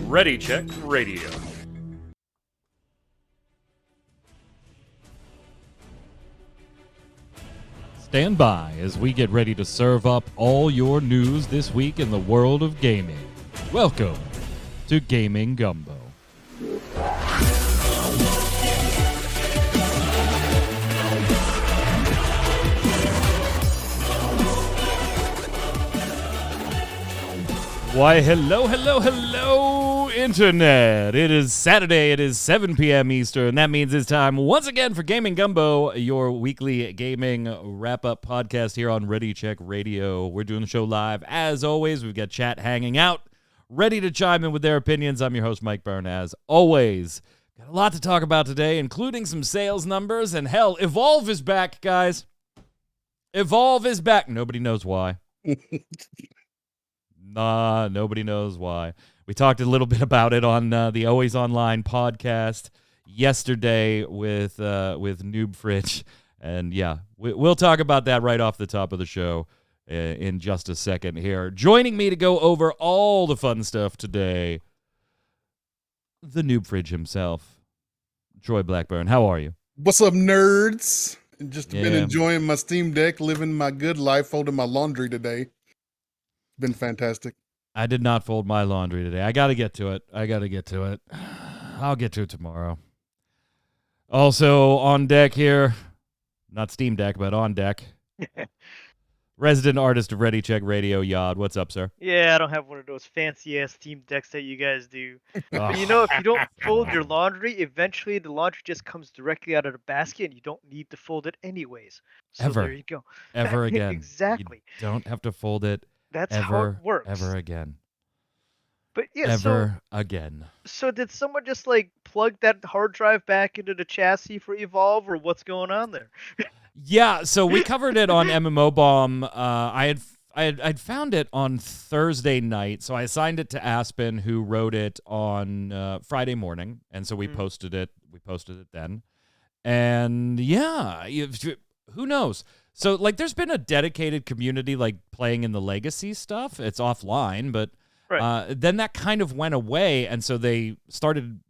Ready Check Radio. Stand by as we get ready to serve up all your news this week in the world of gaming. Welcome to Gaming Gumbo. Why, hello, Internet. It is Saturday, it is 7 p.m. Eastern. That means it's time once again for Gaming Gumbo, your weekly gaming wrap-up podcast here on Ready Check Radio. We're doing the show live. As always, we've got chat hanging out, ready to chime in with their opinions. I'm your host, Mike Byrne, as always. Got a lot to talk about today, including some sales numbers, and hell, Evolve is back, guys. Evolve is back. Nobody knows why. Nah, nobody knows why. We talked a little bit about it on the Always Online podcast yesterday with Noob Fridge. And yeah, we'll talk about that right off the top of the show in just a second here. Joining me to go over all the fun stuff today, the Noob Fridge himself, Troy Blackburn. How are you? What's up, nerds? Just been enjoying my Steam Deck, living my good life, folding my laundry today. Been fantastic. I did not fold my laundry today. I got to get to it. I'll get to it tomorrow. Also on deck here, not Steam Deck, but on deck, resident artist of Ready Check Radio, Yod. What's up, sir? Yeah, I don't have one of those fancy-ass Steam Decks that you guys do. But you know, if you don't fold your laundry, eventually the laundry just comes directly out of the basket, and you don't need to fold it anyways. So there you go. Ever again. Exactly. You don't have to fold it. That's how it works. Ever again. But yeah, again. So did someone just like plug that hard drive back into the chassis for Evolve, or what's going on there? Yeah, so we covered it on MMO Bomb. I'd found it on Thursday night, so I assigned it to Aspen, who wrote it on Friday morning, and so we posted it. We posted it then, and yeah, who knows? So, like, there's been a dedicated community, like, playing in the Legacy stuff. It's offline, but then that kind of went away, and so they started,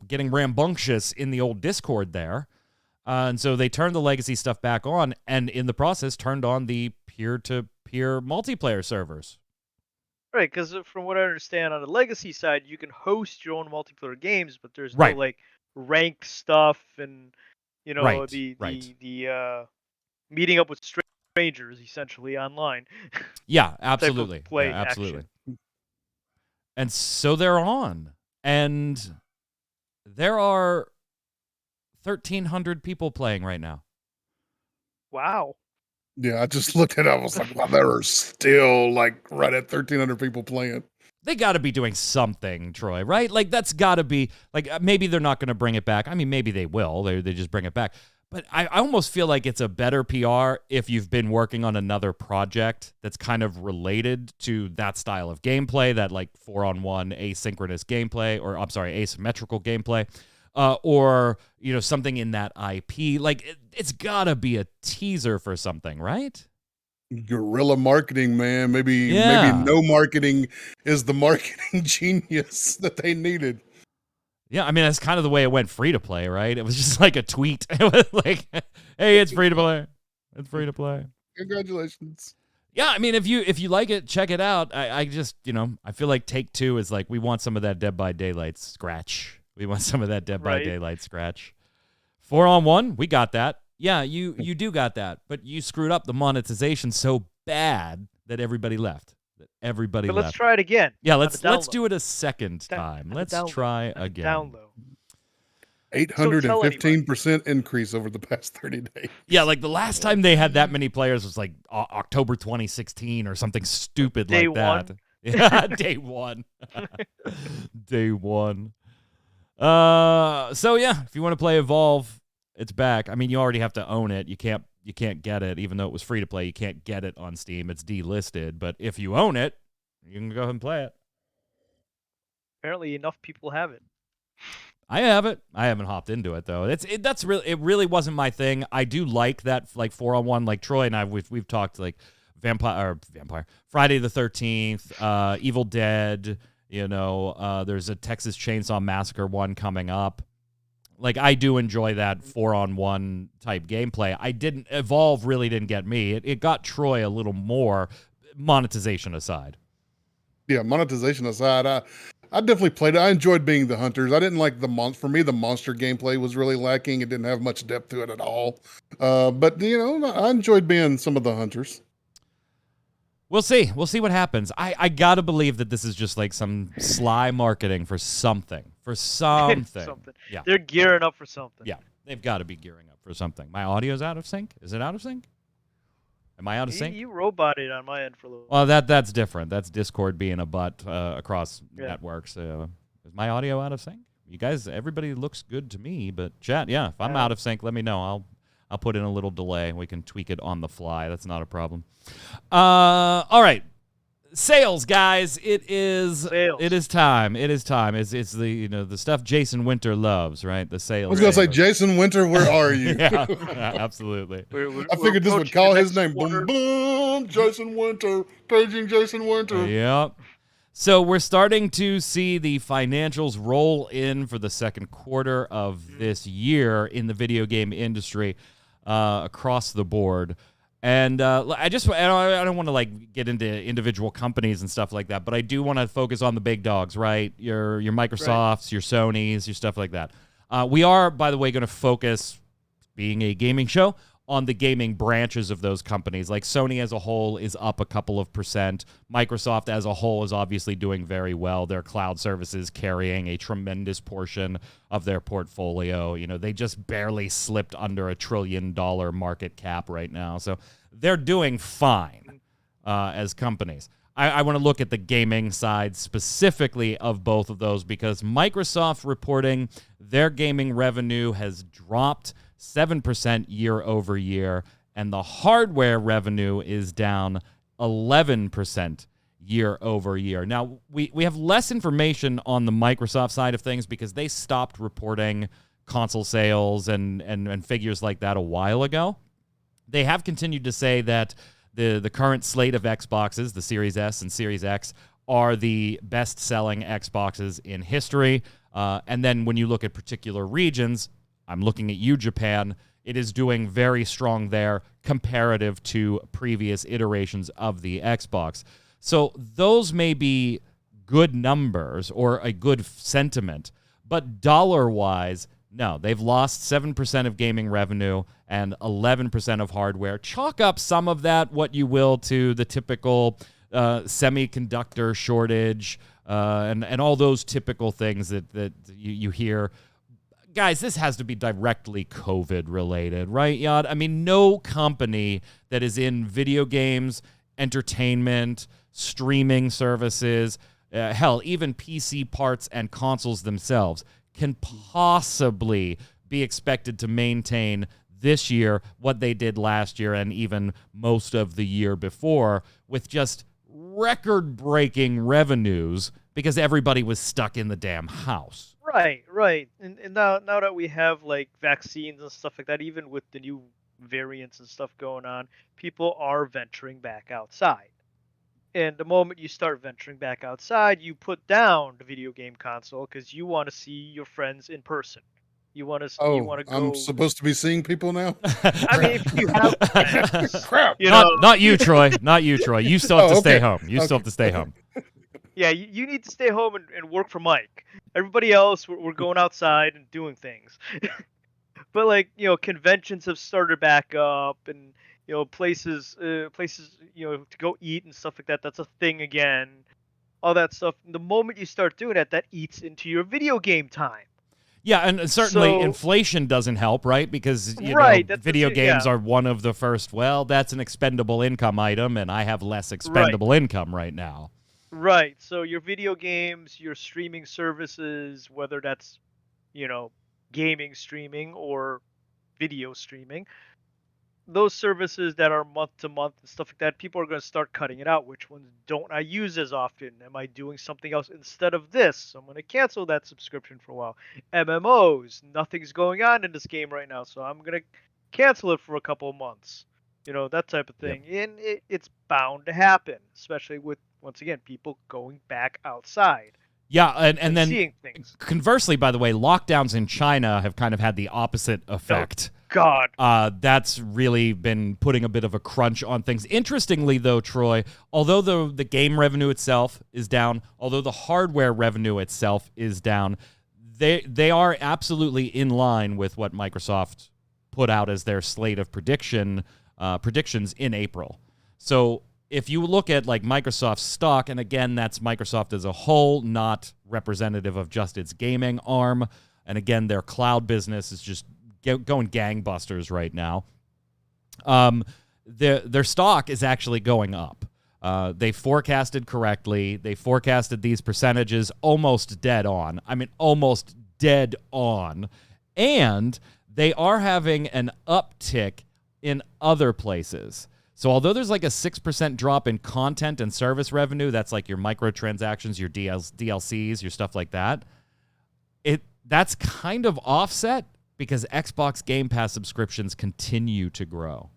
getting rambunctious in the old Discord there. And so they turned the Legacy stuff back on, and in the process turned on the peer-to-peer multiplayer servers. Right, because from what I understand, on the Legacy side, you can host your own multiplayer games, but there's no, like, rank stuff and, the meeting up with strangers, essentially, online. Yeah, absolutely. Play absolutely. action. And so they're on. And there are 1,300 people playing right now. Wow. Yeah, I just looked at it. I was like, wow, there are still, like, right at 1,300 people playing. They got to be doing something, Troy, right? Like, that's got to be, like, maybe they're not going to bring it back. I mean, maybe they will. They just bring it back. But I almost feel like it's a better PR if you've been working on another project that's kind of related to that style of gameplay, that like 4-on-1 asynchronous gameplay, or I'm sorry, asymmetrical gameplay, or something in that IP. Like it's gotta be a teaser for something, right? Guerrilla marketing, man. Maybe no marketing is the marketing genius that they needed. Yeah, I mean, that's kind of the way it went free to play, right? It was just like a tweet. It was like, hey, it's free to play. It's free to play. Congratulations. Yeah, I mean, if you like it, check it out. I just, I feel like Take-Two is like, we want some of that Dead by Daylight scratch. We want some of that Dead by Daylight scratch. 4-on-1, we got that. Yeah, you do got that. But you screwed up the monetization so bad that everybody left. But let's try it again. Yeah, let's do it a second time. Let's try again. Download. 815% increase over the past 30 days. Yeah, like the last time they had that many players was like October 2016 or something stupid like that. Yeah, day one. Day one. So yeah, if you want to play Evolve, it's back. I mean, you already have to own it. You can't get it, even though it was free to play. You can't get it on Steam. It's delisted. But if you own it, you can go ahead and play it. Apparently, enough people have it. I have it. I haven't hopped into it though. It really wasn't my thing. I do like that, like 4-on-1. Like Troy and I, we've talked like Friday the 13th, Evil Dead. There's a Texas Chainsaw Massacre one coming up. Like, I do enjoy that 4-on-1 type gameplay. Evolve really didn't get me. It got Troy a little more, monetization aside. Yeah, monetization aside, I definitely played it. I enjoyed being the hunters. I didn't like for me, the monster gameplay was really lacking. It didn't have much depth to it at all. But, I enjoyed being some of the hunters. We'll see. We'll see what happens. I got to believe that this is just like some sly marketing for something. Something. Yeah. They're gearing up for something. Yeah. They've got to be gearing up for something. My audio's out of sync? Is it out of sync? Am I out of sync? You roboted on my end for a little. Well, that's different. That's Discord being a butt across networks. Is my audio out of sync? You guys, everybody looks good to me, but chat, if I'm out of sync, let me know. I'll put in a little delay. We can tweak it on the fly. That's not a problem. All right. Sales, guys. It is time. It's the stuff Jason Winter loves, right? The sales. I was gonna say, Jason Winter, where are you? Yeah, absolutely. I figured this would call his name. Boom, boom, Jason Winter, paging Jason Winter. Yep. So we're starting to see the financials roll in for the second quarter of this year in the video game industry across the board. And I don't want to get into individual companies and stuff like that, but I do want to focus on the big dogs, right? Your Microsofts, your Sonys, your stuff like that. We are, by the way, going to focus, being a gaming show, on the gaming branches of those companies. Like Sony as a whole is up a couple of %. Microsoft as a whole is obviously doing very well. Their cloud services carrying a tremendous portion of their portfolio. They just barely slipped under $1 trillion market cap right now. So they're doing fine as companies. I want to look at the gaming side specifically of both of those because Microsoft reporting their gaming revenue has dropped 7% year over year, and the hardware revenue is down 11% year over year. Now, we have less information on the Microsoft side of things because they stopped reporting console sales and figures like that a while ago. They have continued to say that the current slate of Xboxes, the Series S and Series X, are the best-selling Xboxes in history. And then when you look at particular regions, I'm looking at you, Japan. It is doing very strong there comparative to previous iterations of the Xbox. So those may be good numbers or a good sentiment, but dollar-wise, no. They've lost 7% of gaming revenue and 11% of hardware. Chalk up some of that, what you will, to the typical semiconductor shortage and all those typical things that you hear. Guys, this has to be directly COVID related, right, Yad? I mean, no company that is in video games, entertainment, streaming services, hell, even PC parts and consoles themselves can possibly be expected to maintain this year what they did last year and even most of the year before with just record-breaking revenues because everybody was stuck in the damn house. Right. And now that we have like vaccines and stuff like that, even with the new variants and stuff going on, people are venturing back outside. And the moment you start venturing back outside, you put down the video game console because you want to see your friends in person. You want to go. I'm supposed to be seeing people now? I mean, if you have friends, crap. Not you, Troy. Not you, Troy. You still have to stay home. Still have to stay home. Yeah, you need to stay home and work for Mike. Everybody else, we're going outside and doing things. But conventions have started back up, and places to go eat and stuff like that. That's a thing again. All that stuff. And the moment you start doing that eats into your video game time. Yeah, and certainly inflation doesn't help, right? Because video games are one of the first. Well, that's an expendable income item, and I have less expendable income right now. Right. So your video games, your streaming services, whether that's, gaming streaming or video streaming, those services that are month to month and stuff like that, people are going to start cutting it out. Which ones don't I use as often? Am I doing something else instead of this? So I'm going to cancel that subscription for a while. MMOs, nothing's going on in this game right now, so I'm going to cancel it for a couple of months. that type of Yep. thing. And it's bound to happen, especially with, once again, people going back outside Yeah, and then seeing things. conversely, by the way, lockdowns in China have kind of had the opposite effect. God. That's really been putting a bit of a crunch on things. Interestingly, though, Troy, although the game revenue itself is down, although the hardware revenue itself is down, they are absolutely in line with what Microsoft put out as their slate of predictions in April. So if you look at like Microsoft's stock, and again, that's Microsoft as a whole, not representative of just its gaming arm, and again, their cloud business is just going gangbusters right now. Their stock is actually going up. They forecasted correctly. They forecasted these percentages almost dead on. I mean, almost dead on. And they are having an uptick in other places. So although there's like a 6% drop in content and service revenue, that's like your microtransactions, your DLCs, your stuff like that, that's kind of offset because Xbox Game Pass subscriptions continue to grow.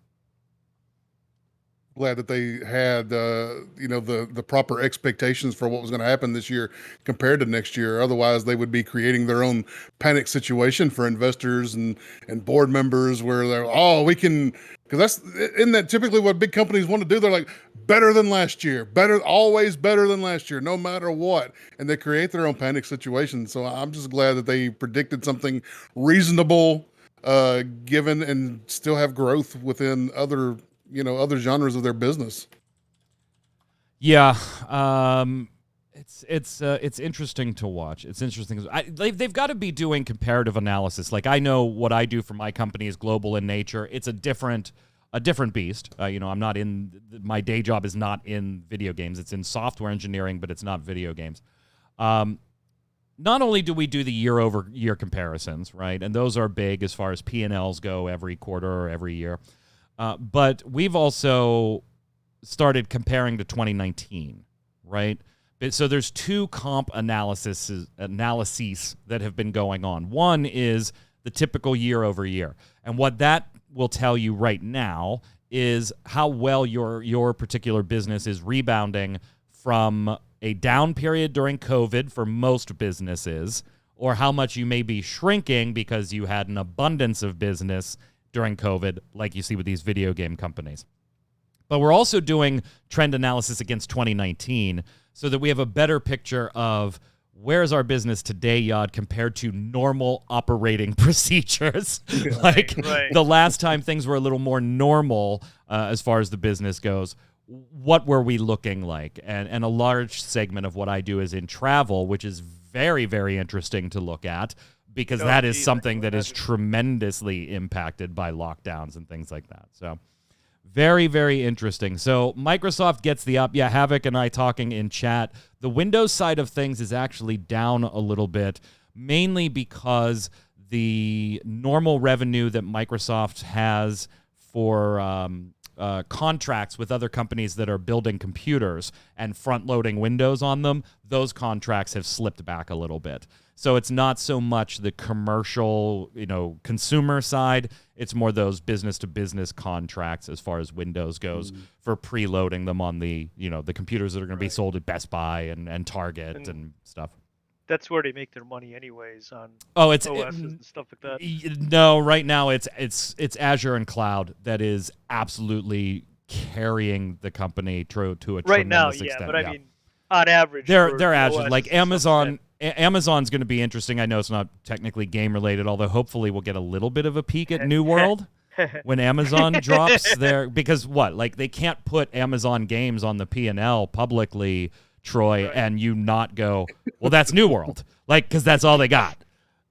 Glad that they had the proper expectations for what was going to happen this year compared to next year. Otherwise, they would be creating their own panic situation for investors and board members where they're we can, because isn't that typically what big companies want to do? They're like, better than last year, always better than last year, no matter what, and they create their own panic situation. So I'm just glad that they predicted something reasonable, given, and still have growth within other genres of their business. Yeah, it's interesting to watch. It's interesting. They've got to be doing comparative analysis. Like I know what I do for my company is global in nature. It's a different beast. I'm not in my day job is not in video games. It's in software engineering, but it's not video games. Not only do we do the year-over-year comparisons, right, and those are big as far as P&Ls go every quarter or every year. But we've also started comparing to 2019, right? So there's two comp analyses that have been going on. One is the typical year over year. And what that will tell you right now is how well your particular business is rebounding from a down period during COVID for most businesses, or how much you may be shrinking because you had an abundance of business during COVID, like you see with these video game companies. But we're also doing trend analysis against 2019 so that we have a better picture of where's our business today, Yod, compared to normal operating procedures. The last time things were a little more normal as far as the business goes, what were we looking like? And a large segment of what I do is in travel, which is very, very interesting to look at, because that is something that is tremendously impacted by lockdowns and things like that. So very, very interesting. So Microsoft gets the up. Yeah, Havoc and I talking in chat. The Windows side of things is actually down a little bit, mainly because the normal revenue that Microsoft has for contracts with other companies that are building computers and front-loading Windows on them, those contracts have slipped back a little bit. So it's not so much the commercial, consumer side. It's more those business-to-business contracts as far as Windows goes for preloading them on the, the computers that are going to be sold at Best Buy and Target and stuff. That's where they make their money anyways, on OSs and stuff like that. No, right now it's Azure and cloud that is absolutely carrying the company to a tremendous extent. But I mean, on average, they're Azure. Like Amazon. Amazon's going to be interesting. I know it's not technically game related, although hopefully we'll get a little bit of a peek at New World when Amazon drops there. Because they can't put Amazon games on the P&L publicly, Troy, and you not go, well, that's New World, because that's all they got.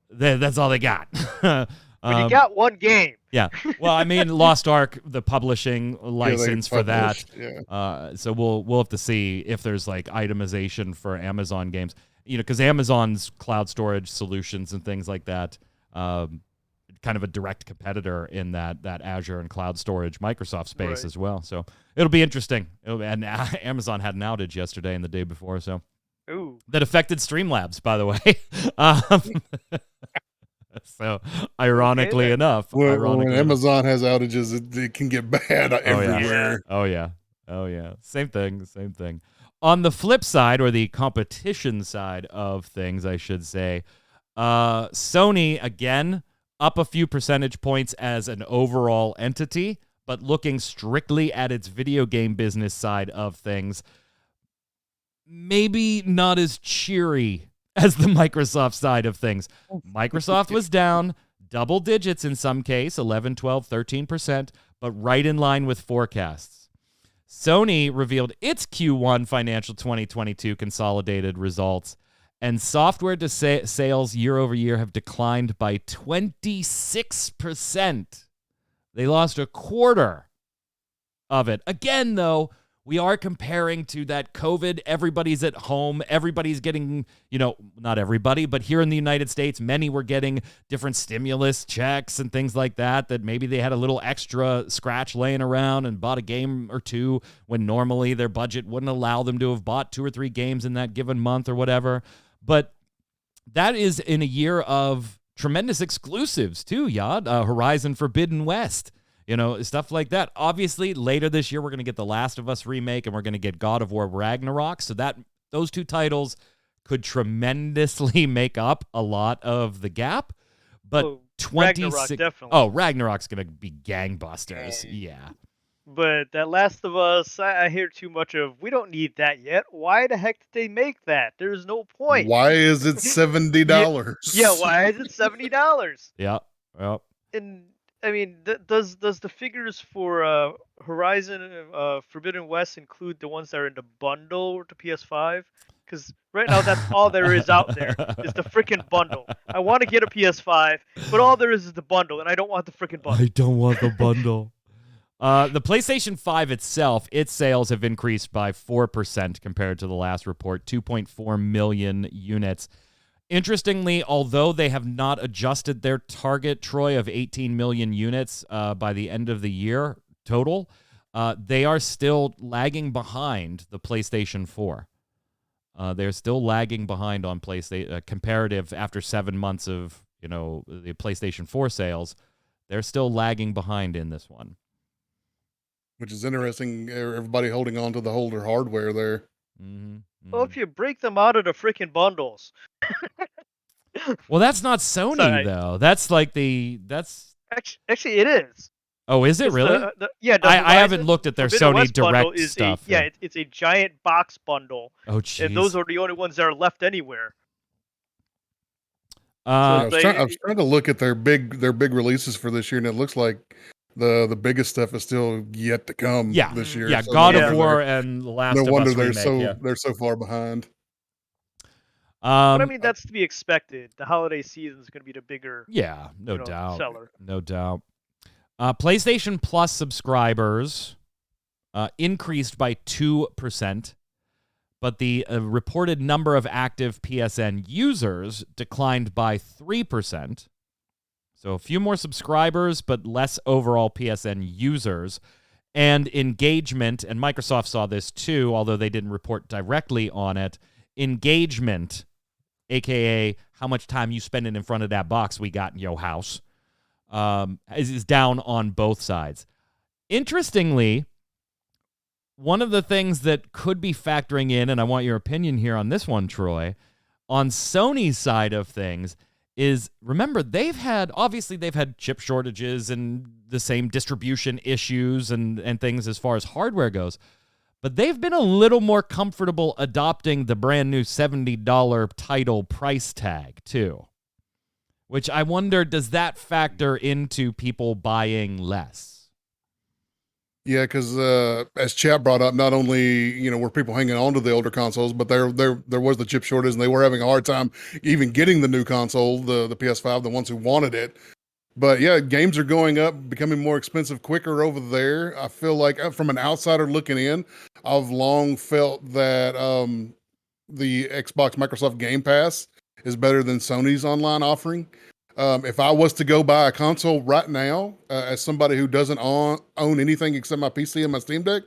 That's all they got. But you got one game. Yeah. Well, I mean, Lost Ark, the publishing license for that. Yeah. So we'll have to see if there's itemization for Amazon games. Because Amazon's cloud storage solutions and things like that, kind of a direct competitor in that Azure and cloud storage Microsoft space as well. So it'll be interesting. And Amazon had an outage yesterday and the day before, so Ooh. That affected Streamlabs, by the way. So, ironically enough, when Amazon has outages, it can get bad everywhere. Oh yeah. Same thing. On the flip side, or the competition side of things, I should say, Sony, again, up a few percentage points as an overall entity, but looking strictly at its video game business side of things, maybe not as cheery as the Microsoft side of things. Microsoft was down double digits in some case, 11, 12, 13%, but right in line with forecasts. Sony revealed its Q1 financial 2022 consolidated results, and software sales year over year have declined by 26%. They lost a quarter of it. Again, though, we are comparing to that COVID. Everybody's at home. Everybody's getting, not everybody, but here in the United States, many were getting different stimulus checks and things like that maybe they had a little extra scratch laying around and bought a game or two when normally their budget wouldn't allow them to have bought 2 or 3 games in that given month or whatever. But that is in a year of tremendous exclusives too, Yad. Horizon Forbidden West. Stuff like that. Obviously, later this year, we're going to get The Last of Us remake, and we're going to get God of War Ragnarok. So those 2 titles could tremendously make up a lot of the gap. But 26. Ragnarok, definitely. Oh, Ragnarok's going to be gangbusters. Yeah. But that Last of Us, I hear too much of, we don't need that yet. Why the heck did they make that? There's no point. Why is it $70? Yeah, why is it $70? Yeah. Well. And I mean, does the figures for Horizon Forbidden West include the ones that are in the bundle to PS5? Because right now that's all there is out there is the freaking bundle. I want to get a PS5, but all there is the bundle, and I don't want the freaking bundle. I don't want the bundle. The PlayStation 5 itself, its sales have increased by 4% compared to the last report, 2.4 million units. Interestingly, although they have not adjusted their target, Troy, of 18 million units by the end of the year total, they are still lagging behind the PlayStation 4. They're still lagging behind on PlayStation comparative after 7 months of the PlayStation 4 sales. They're still lagging behind in this one, which is interesting. Everybody holding on to the older hardware there. Mm-hmm. Well, if you break them out of the freaking bundles. Well, that's not Sony though. That's like that's actually it is. Oh, is it really? Yeah, I haven't looked at their Forbidden Sony West Direct stuff. It's a giant box bundle. Oh, jeez. And those are the only ones that are left anywhere. I was trying to look at their big releases for this year, and it looks like the biggest stuff is still yet to come this year. Yeah, so God of War and The Last of Us. No wonder remake, they're so far behind. But I mean, that's to be expected. The holiday season is going to be the bigger, no doubt, seller. No doubt. PlayStation Plus subscribers increased by 2%, but the reported number of active PSN users declined by 3%. So a few more subscribers, but less overall PSN users. And engagement, and Microsoft saw this too, although they didn't report directly on it, engagement, a.k.a. how much time you spending in front of that box we got in your house, is down on both sides. Interestingly, one of the things that could be factoring in, and I want your opinion here on this one, Troy, on Sony's side of things, is, remember, they've had chip shortages and the same distribution issues and things as far as hardware goes, but they've been a little more comfortable adopting the brand new $70 title price tag too, which I wonder, does that factor into people buying less? Yeah, because as Chap brought up, not only were people hanging on to the older consoles, but there was the chip shortage, and they were having a hard time even getting the new console, the PS5, the ones who wanted it. But yeah, games are going up, becoming more expensive quicker over there. I feel like, from an outsider looking in, I've long felt that the Xbox Microsoft Game Pass is better than Sony's online offering. If I was to go buy a console right now, as somebody who doesn't own anything except my PC and my Steam Deck,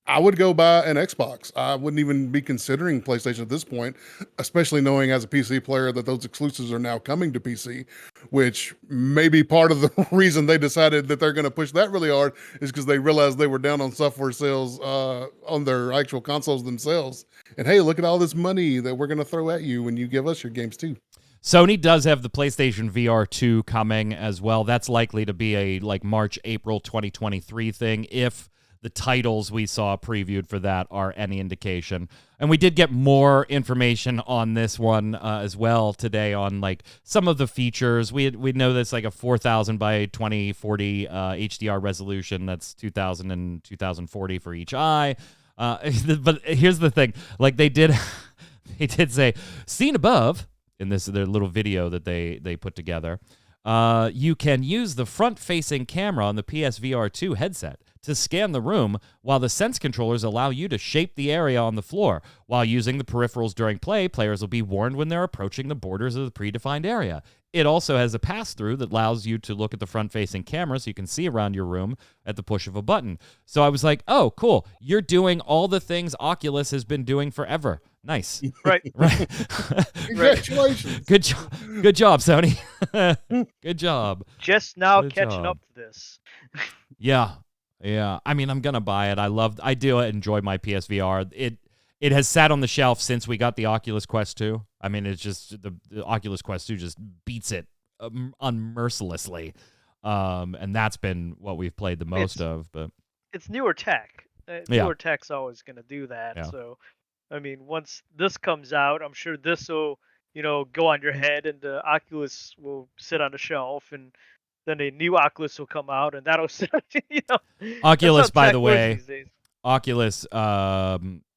I would go buy an Xbox. I wouldn't even be considering PlayStation at this point, especially knowing as a PC player that those exclusives are now coming to PC, which may be part of the reason they decided that they're going to push that really hard is because they realized they were down on software sales on their actual consoles themselves. And hey, look at all this money that we're going to throw at you when you give us your games too. Sony does have the PlayStation VR 2 coming as well. That's likely to be a March, April 2023 thing if the titles we saw previewed for that are any indication. And we did get more information on this one as well today on some of the features. We know that's a 4000 by 2040 HDR resolution. That's 2000 and 2040 for each eye. But here's the thing. They did say, seen above, in their little video that they put together, you can use the front-facing camera on the PSVR 2 headset to scan the room, while the Sense controllers allow you to shape the area on the floor. While using the peripherals during play, players will be warned when they're approaching the borders of the predefined area. It also has a pass-through that allows you to look at the front-facing camera so you can see around your room at the push of a button. So I was like, oh, cool. You're doing all the things Oculus has been doing forever. Nice. Right. Congratulations. Good job, Sony. Good job. Just now Good catching job. up to this. Yeah. I mean, I'm gonna buy it. I do enjoy my PSVR. It has sat on the shelf since we got the Oculus Quest 2. I mean, it's just the Oculus Quest 2 just beats it unmercilessly. And that's been what we've played the most of. But it's newer tech. Newer tech's always gonna do that. Yeah. So, I mean, once this comes out, I'm sure this will, go on your head, and the Oculus will sit on the shelf, and then a new Oculus will come out, and that'll sit. Oculus, by the tech works way, these days. Oculus.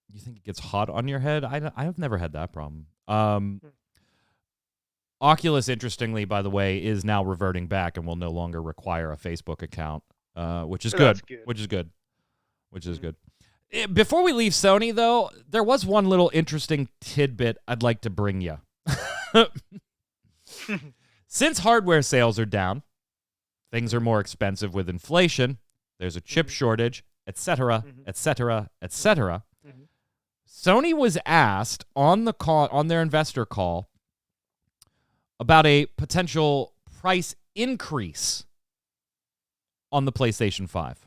You think it gets hot on your head? I've never had that problem. Oculus, interestingly, by the way, is now reverting back and will no longer require a Facebook account, which is good. Which is good. Before we leave Sony, though, there was one little interesting tidbit I'd like to bring you. Since hardware sales are down, things are more expensive with inflation, there's a chip shortage, etc., etc., etc. Sony was asked on their investor call about a potential price increase on the PlayStation 5.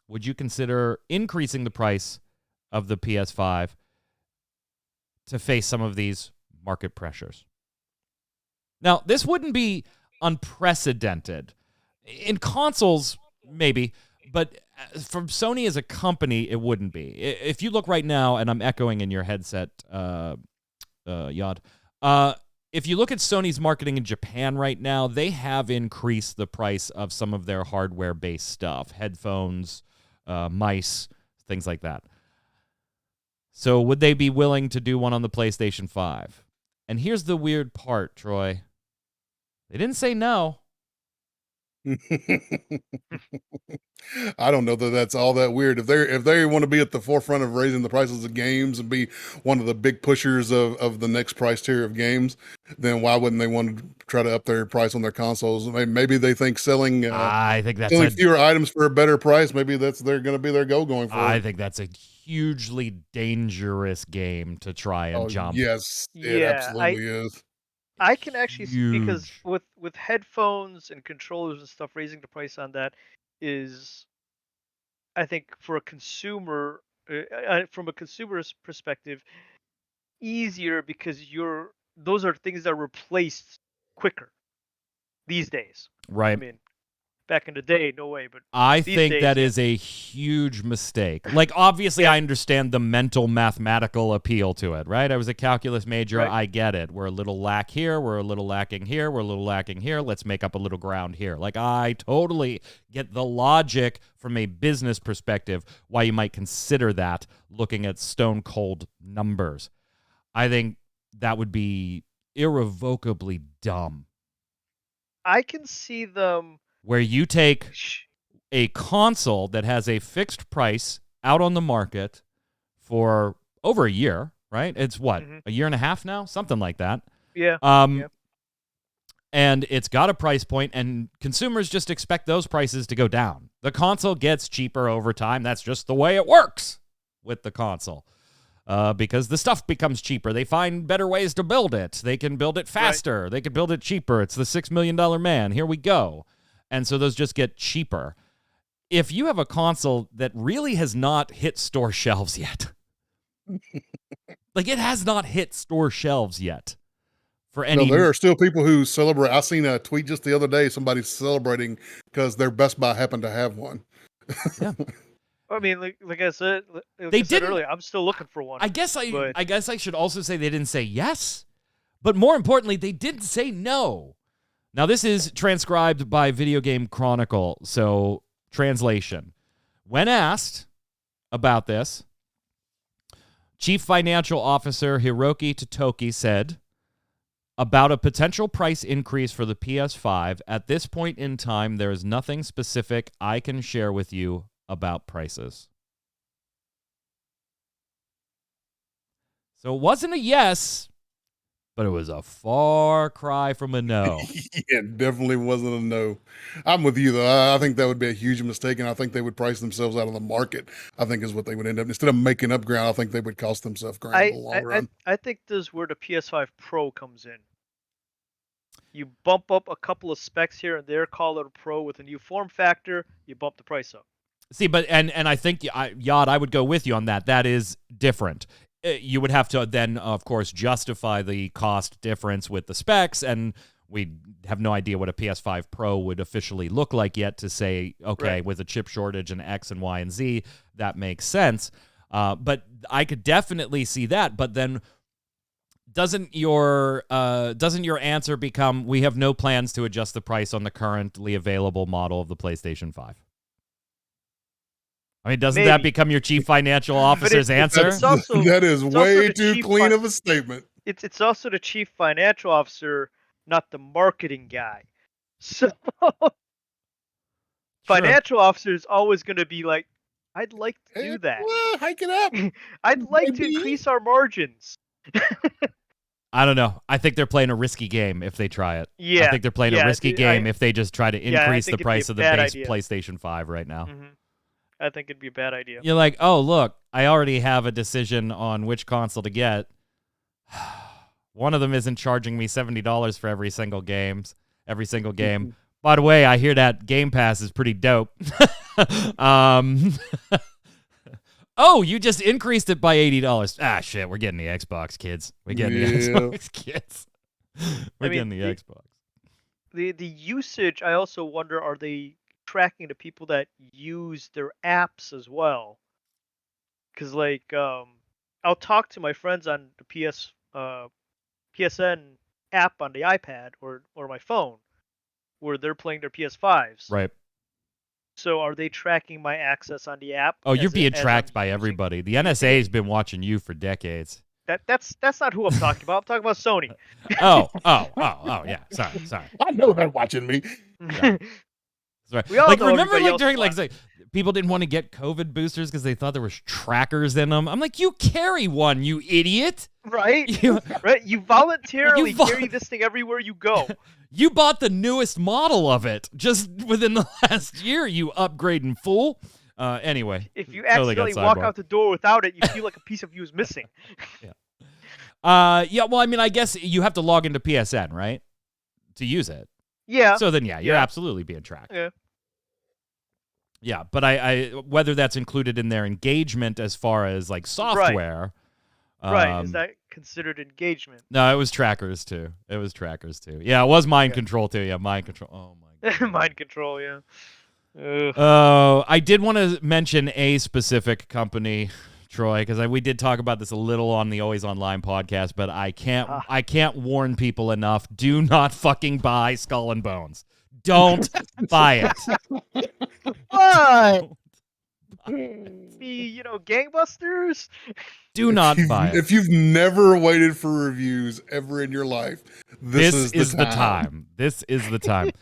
Would you consider increasing the price of the PS5 to face some of these market pressures? Now, this wouldn't be unprecedented. In consoles, maybe, but from Sony as a company, it wouldn't be. If you look right now, and I'm echoing in your headset, Yod, if you look at Sony's marketing in Japan right now, they have increased the price of some of their hardware-based stuff, headphones, mice, things like that. So would they be willing to do one on the PlayStation 5? And here's the weird part, Troy. They didn't say no. I don't know that that's all that weird. If they want to be at the forefront of raising the prices of games and be one of the big pushers of the next price tier of games, then why wouldn't they want to try to up their price on their consoles? Maybe they think selling fewer items for a better price. Maybe they're going to be their goal going forward. I think that's a hugely dangerous game to try and jump. Yes, it absolutely is. I can actually see, because with headphones and controllers and stuff, raising the price on that is, I think, for a consumer, from a consumer's perspective, easier, because those are things that are replaced quicker these days. Right. I mean, back in the day, no way. But I think that is a huge mistake. Obviously, I understand the mental mathematical appeal to it, right? I was a calculus major. Right. I get it. We're a little lack here. We're a little lacking here. We're a little lacking here. Let's make up a little ground here. I totally get the logic from a business perspective why you might consider that, looking at stone cold numbers. I think that would be irrevocably dumb. I can see them where you take a console that has a fixed price out on the market for over a year, right? It's what, a year and a half now? Something like that. Yeah. And it's got a price point, and consumers just expect those prices to go down. The console gets cheaper over time. That's just the way it works with the console. Because the stuff becomes cheaper. They find better ways to build it. They can build it faster. Right. They can build it cheaper. It's the $6 million man. Here we go. And so those just get cheaper. If you have a console that really has not hit store shelves yet, like it has not hit store shelves yet for any. No, there are still people who celebrate. I seen a tweet just the other day. Somebody's celebrating because their Best Buy happened to have one. Yeah. I mean, like I said, earlier, I'm still looking for one. I guess I should also say they didn't say yes, but more importantly, they didn't say no. Now, this is transcribed by Video Game Chronicle, so translation. When asked about this, Chief Financial Officer Hiroki Totoki said, about a potential price increase for the PS5, at this point in time, there is nothing specific I can share with you about prices. So it wasn't a yes, but it was a far cry from a no. Yeah, it definitely wasn't a no. I'm with you, though. I think that would be a huge mistake, and I think they would price themselves out of the market, I think is what they would end up. Instead of making up ground, I think they would cost themselves ground in the long run. I think this is where the PS5 Pro comes in. You bump up a couple of specs here and there, call it a Pro with a new form factor, you bump the price up. See, but and I think, Yad, I would go with you on that. That is different. You would have to then, of course, justify the cost difference with the specs, and we have no idea what a PS5 Pro would officially look like yet to say, okay, right, with a chip shortage and X and Y and Z, that makes sense. But I could definitely see that. But then doesn't your answer become, we have no plans to adjust the price on the currently available model of the PlayStation 5? I mean, doesn't that become your chief financial officer's answer? That is way too clean of a statement. It's also the chief financial officer, not the marketing guy. So financial officer is always going to be like, I'd like to do that. Hike it up. I'd like to increase our margins. I don't know. I think they're playing a risky game if they try it. Yeah. I think they're playing a risky game if they just try to increase the price of the base PlayStation 5 right now. Mm-hmm. I think it'd be a bad idea. You're like, oh, look, I already have a decision on which console to get. One of them isn't charging me $70 for every single game. By the way, I hear that Game Pass is pretty dope. Oh, you just increased it by $80. Ah, shit, we're getting the Xbox, kids. We're getting the Xbox, kids. Getting the Xbox. The usage, I also wonder, are they tracking the people that use their apps as well? Because I'll talk to my friends on the PSN app on the iPad or my phone where they're playing their PS5s. Right. So are they tracking my access on the app? Oh, you're being tracked by everybody. The NSA has been watching you for decades. That's not who I'm talking about. I'm talking about Sony. Oh, yeah. Sorry. I know they're watching me. Yeah. Right. We all know remember during people didn't want to get COVID boosters because they thought there was trackers in them. I'm like, you carry one, you idiot. Right? Right? You voluntarily carry this thing everywhere you go. You bought the newest model of it just within the last year, you upgrading fool. Anyway. If you accidentally walk out the door without it, you feel like a piece of you is missing. Yeah. Yeah, well, I mean, I guess you have to log into PSN, right? To use it. Yeah. So then, you're absolutely being tracked. Yeah. Yeah, but I whether that's included in their engagement as far as like software. Right. Is that considered engagement? No, it was trackers too. Yeah, it was mind control too. Yeah, mind control. Oh my God. Mind control, yeah. I did want to mention a specific company, Troy, because we did talk about this a little on the Always Online podcast, but I can't warn people enough. Do not fucking buy Skull and Bones. Don't buy it. What? Gangbusters? Do not buy it. If you've never waited for reviews ever in your life, this is the time. This is the time.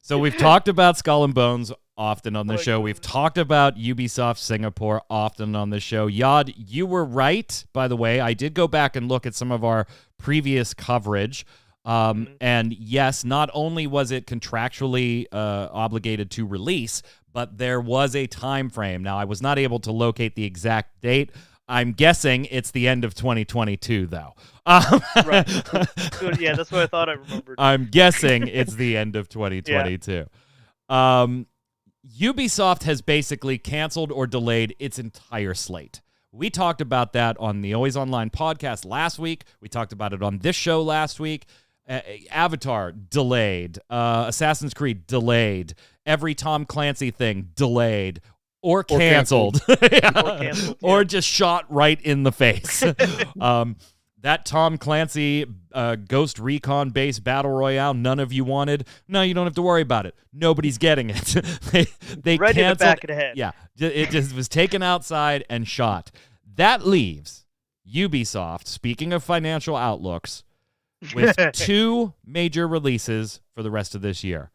So we've talked about Skull and Bones often on the show. We've talked about Ubisoft Singapore often on the show. Yad, you were right, by the way. I did go back and look at some of our previous coverage. And yes, not only was it contractually obligated to release, but there was a time frame. Now, I was not able to locate the exact date. I'm guessing it's the end of 2022, though. Right. So, yeah, that's what I thought I remembered. I'm guessing it's the end of 2022. Ubisoft has basically canceled or delayed its entire slate. We talked about that on the Always Online podcast last week. We talked about it on this show last week. Avatar delayed. Assassin's Creed delayed. Every Tom Clancy thing delayed. Or canceled. Or just shot right in the face. That Tom Clancy Ghost Recon-based battle royale none of you wanted. No, you don't have to worry about it. Nobody's getting it. they right canceled. In the back of the head. Yeah, it just was taken outside and shot. That leaves Ubisoft, speaking of financial outlooks, with 2 major releases for the rest of this year.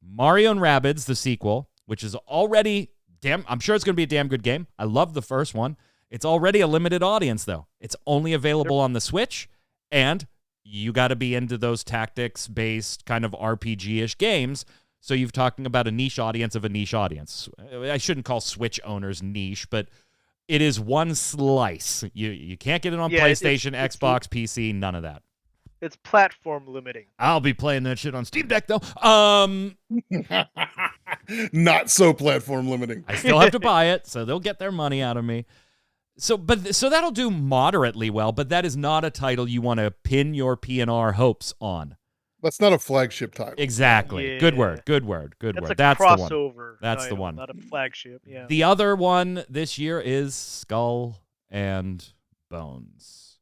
Mario & Rabbids, the sequel, which is already... I'm sure it's going to be a damn good game. I love the first one. It's already a limited audience, though. It's only available on the Switch, and you got to be into those tactics-based kind of RPG-ish games, so you're talking about a niche audience of a niche audience. I shouldn't call Switch owners niche, but it is one slice. You can't get it on PlayStation, Xbox, PC, none of that. It's platform limiting. I'll be playing that shit on Steam Deck, though. Not so platform limiting. I still have to buy it, so they'll get their money out of me. So that'll do moderately well, but that is not a title you want to pin your P&R hopes on. That's not a flagship title. Exactly. Yeah. Good word. That's the one. crossover. That's the one. Not a flagship. Yeah. The other one this year is Skull and Bones.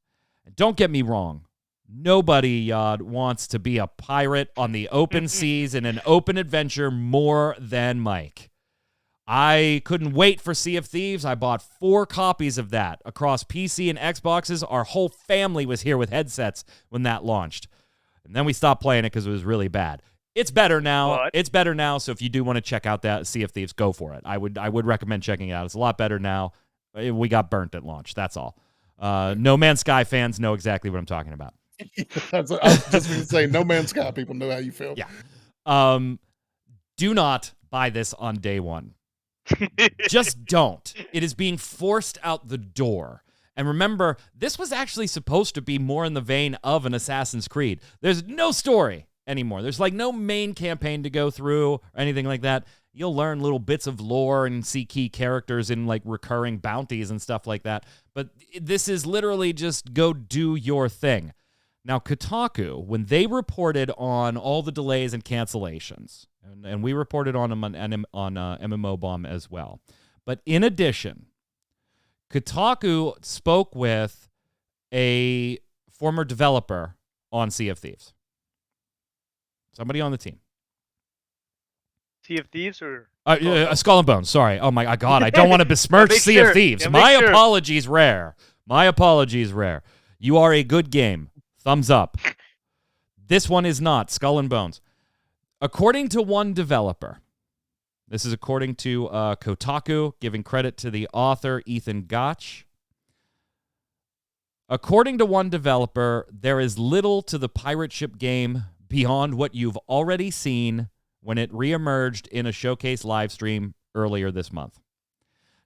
Don't get me wrong. Nobody wants to be a pirate on the open seas in an open adventure more than Mike. I couldn't wait for Sea of Thieves. I bought 4 copies of that across PC and Xboxes. Our whole family was here with headsets when that launched. And then we stopped playing it because it was really bad. It's better now. It's better now, so if you do want to check out that Sea of Thieves, go for it. I would recommend checking it out. It's a lot better now. We got burnt at launch. That's all. No Man's Sky fans know exactly what I'm talking about. I was just going to say, No Man's Sky people know how you feel. Yeah. Do not buy this on day one. Just don't. It is being forced out the door. And remember, this was actually supposed to be more in the vein of an Assassin's Creed. There's no story anymore. There's like no main campaign to go through or anything like that. You'll learn little bits of lore and see key characters in like recurring bounties and stuff like that. But this is literally just go do your thing. Now, Kotaku, when they reported on all the delays and cancellations, and we reported on them on MMO Bomb as well, but in addition, Kotaku spoke with a former developer on Sea of Thieves. Somebody on the team. Sea of Thieves or? Skull and Bones, sorry. Oh my God, I don't want to besmirch Sea of Thieves. My apologies, Rare. My apologies, Rare. You are a good game. Thumbs up. This one is not. Skull and Bones. According to one developer, this is according to Kotaku, giving credit to the author, Ethan Gotch. According to one developer, there is little to the pirate ship game beyond what you've already seen when it reemerged in a showcase livestream earlier this month.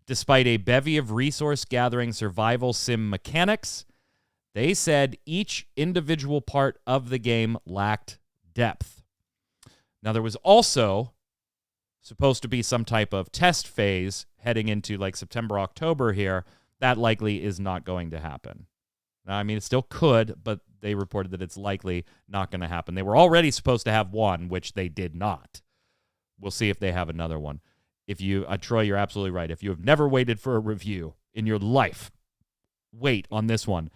Despite a bevy of resource-gathering survival sim mechanics, they said each individual part of the game lacked depth. Now, there was also supposed to be some type of test phase heading into like September, October here. That likely is not going to happen. Now, I mean, it still could, but they reported that it's likely not going to happen. They were already supposed to have one, which they did not. We'll see if they have another one. Troy, you're absolutely right. If you have never waited for a review in your life, wait on this one.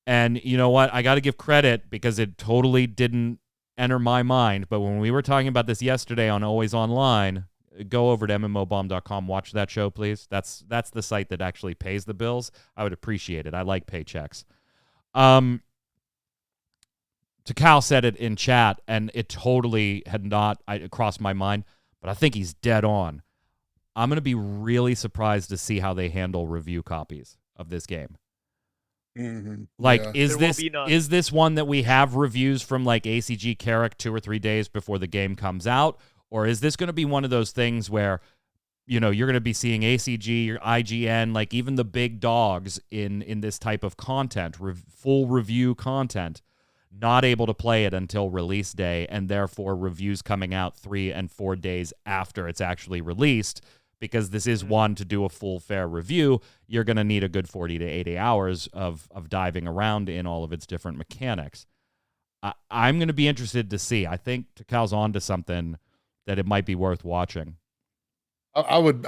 And you know what? I got to give credit because it totally didn't enter my mind. But when we were talking about this yesterday on Always Online, go over to mmobomb.com. Watch that show, please. That's the site that actually pays the bills. I would appreciate it. I like paychecks. Takal said it in chat, and it totally had not crossed my mind. But I think he's dead on. I'm going to be really surprised to see how they handle review copies of this game. Mm-hmm. Like, yeah. is this one that we have reviews from like ACG Carrick 2 or 3 days before the game comes out? Or is this going to be one of those things where you're going to be seeing ACG or IGN, like even the big dogs in this type of content, full review content, not able to play it until release day, and therefore reviews coming out 3 and 4 days after it's actually released. Because this is one, to do a full fair review, you're going to need a good 40 to 80 hours of diving around in all of its different mechanics. I'm going to be interested to see. I think Takal's onto something that it might be worth watching. I would,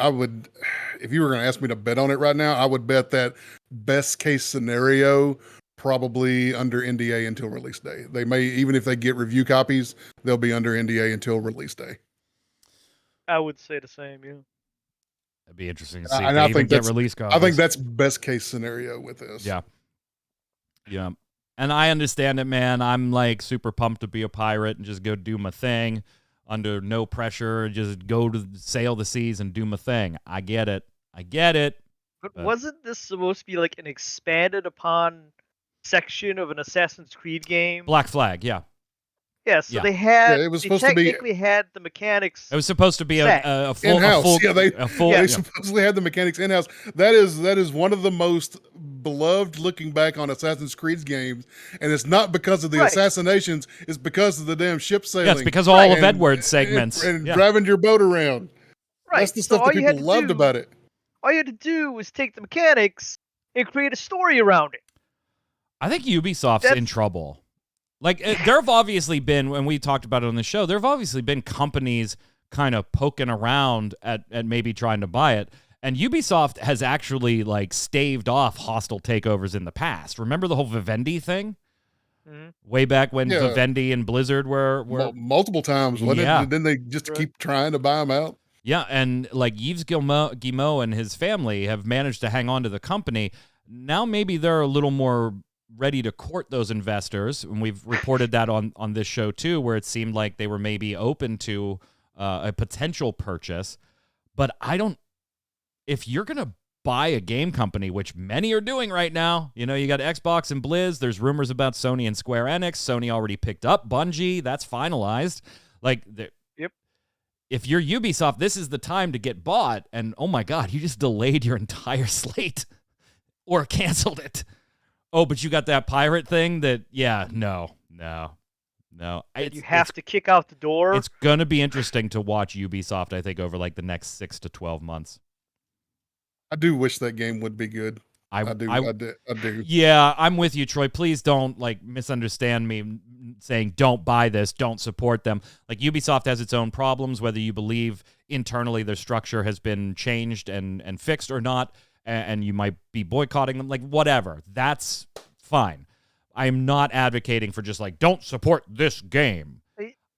if you were going to ask me to bet on it right now, I would bet that best case scenario, probably under NDA until release day. They may, even if they get review copies, they'll be under NDA until release day. I would say the same, yeah. It'd be interesting to see if And they I even think get that's, release copies. I think that's best case scenario with this. Yeah. Yeah. And I understand it, man. I'm like super pumped to be a pirate and just go do my thing under no pressure. Just go to sail the seas and do my thing. I get it. But wasn't this supposed to be like an expanded upon section of an Assassin's Creed game? Black Flag, yeah. Yeah, so Yeah. they had. Yeah, it was they supposed to be- technically had the mechanics. It was supposed to be a full in-house. They yeah. supposedly had the mechanics in-house. That is one of the most beloved looking back on Assassin's Creed games, and it's not because of the assassinations, it's because of the damn ship sailing. Yeah, it's because of all of Edward's segments. And driving your boat around. Right. That's the stuff that people loved about it. All you had to do was take the mechanics and create a story around it. I think Ubisoft's in trouble. Like, there have obviously been, when we talked about it on the show, there have obviously been companies kind of poking around at maybe trying to buy it. And Ubisoft has actually, like, staved off hostile takeovers in the past. Remember the whole Vivendi thing? Mm-hmm. Way back when Vivendi and Blizzard were multiple times. Didn't they just keep trying to buy them out? Yeah, and, like, Yves Guillemot and his family have managed to hang on to the company. Now maybe they're a little more ready to court those investors, and we've reported that on this show too, where it seemed like they were maybe open to a potential purchase. But if you're gonna buy a game company, which many are doing right now, you got Xbox and Blizz, there's rumors about Sony and Square Enix. Sony already picked up Bungie, that's finalized. Like, if you're Ubisoft, this is the time to get bought, and oh my god, you just delayed your entire slate or canceled it. Oh, but you got that pirate thing no. You have to kick out the door. It's going to be interesting to watch Ubisoft, I think, over like the next 6 to 12 months. I do wish that game would be good. I do. Yeah, I'm with you, Troy. Please don't misunderstand me saying don't buy this, don't support them. Like, Ubisoft has its own problems, whether you believe internally their structure has been changed and fixed or not. And you might be boycotting them, like, whatever. That's fine. I am not advocating for just don't support this game.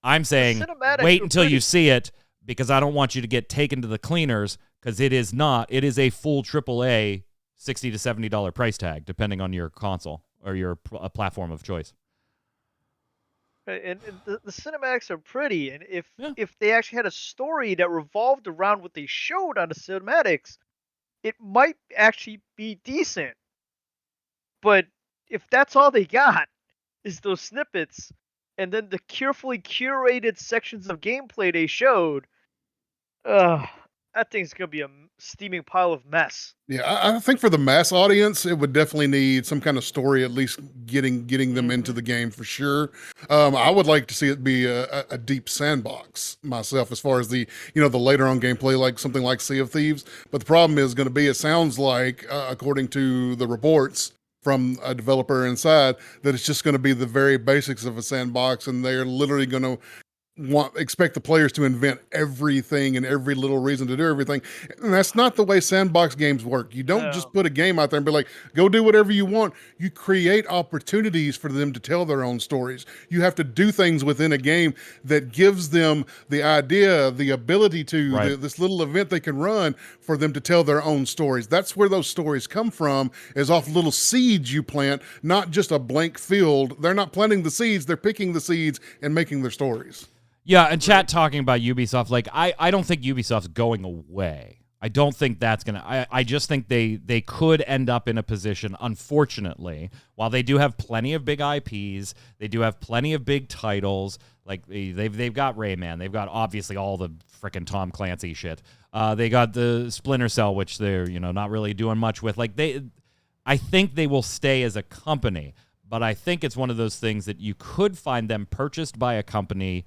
I'm saying wait until you see it, because I don't want you to get taken to the cleaners, because it is a full AAA $60 to $70 price tag, depending on your console or your platform of choice. And the cinematics are pretty, and if they actually had a story that revolved around what they showed on the cinematics, it might actually be decent. But if that's all they got is those snippets, and then the carefully curated sections of gameplay they showed, that thing's going to be a steaming pile of mess. Yeah, I think for the mass audience, it would definitely need some kind of story, at least getting them into the game for sure. I would like to see it be a deep sandbox myself, as far as the later on gameplay, like something like Sea of Thieves. But the problem is going to be, it sounds like, according to the reports from a developer inside, that it's just going to be the very basics of a sandbox, and they're literally going to expect the players to invent everything and every little reason to do everything. And that's not the way sandbox games work. You don't just put a game out there and be like, go do whatever you want. You create opportunities for them to tell their own stories. You have to do things within a game that gives them the idea, the ability to, this little event they can run for them to tell their own stories. That's where those stories come from, is off little seeds you plant, not just a blank field. They're not planting the seeds, they're picking the seeds and making their stories. Yeah, and chat talking about Ubisoft, I don't think Ubisoft's going away. I don't think that's going to... I just think they could end up in a position, unfortunately, while they do have plenty of big IPs, they do have plenty of big titles, like they've got Rayman, they've got obviously all the frickin' Tom Clancy shit. They got the Splinter Cell, which they're, not really doing much with. I think they will stay as a company, but I think it's one of those things that you could find them purchased by a company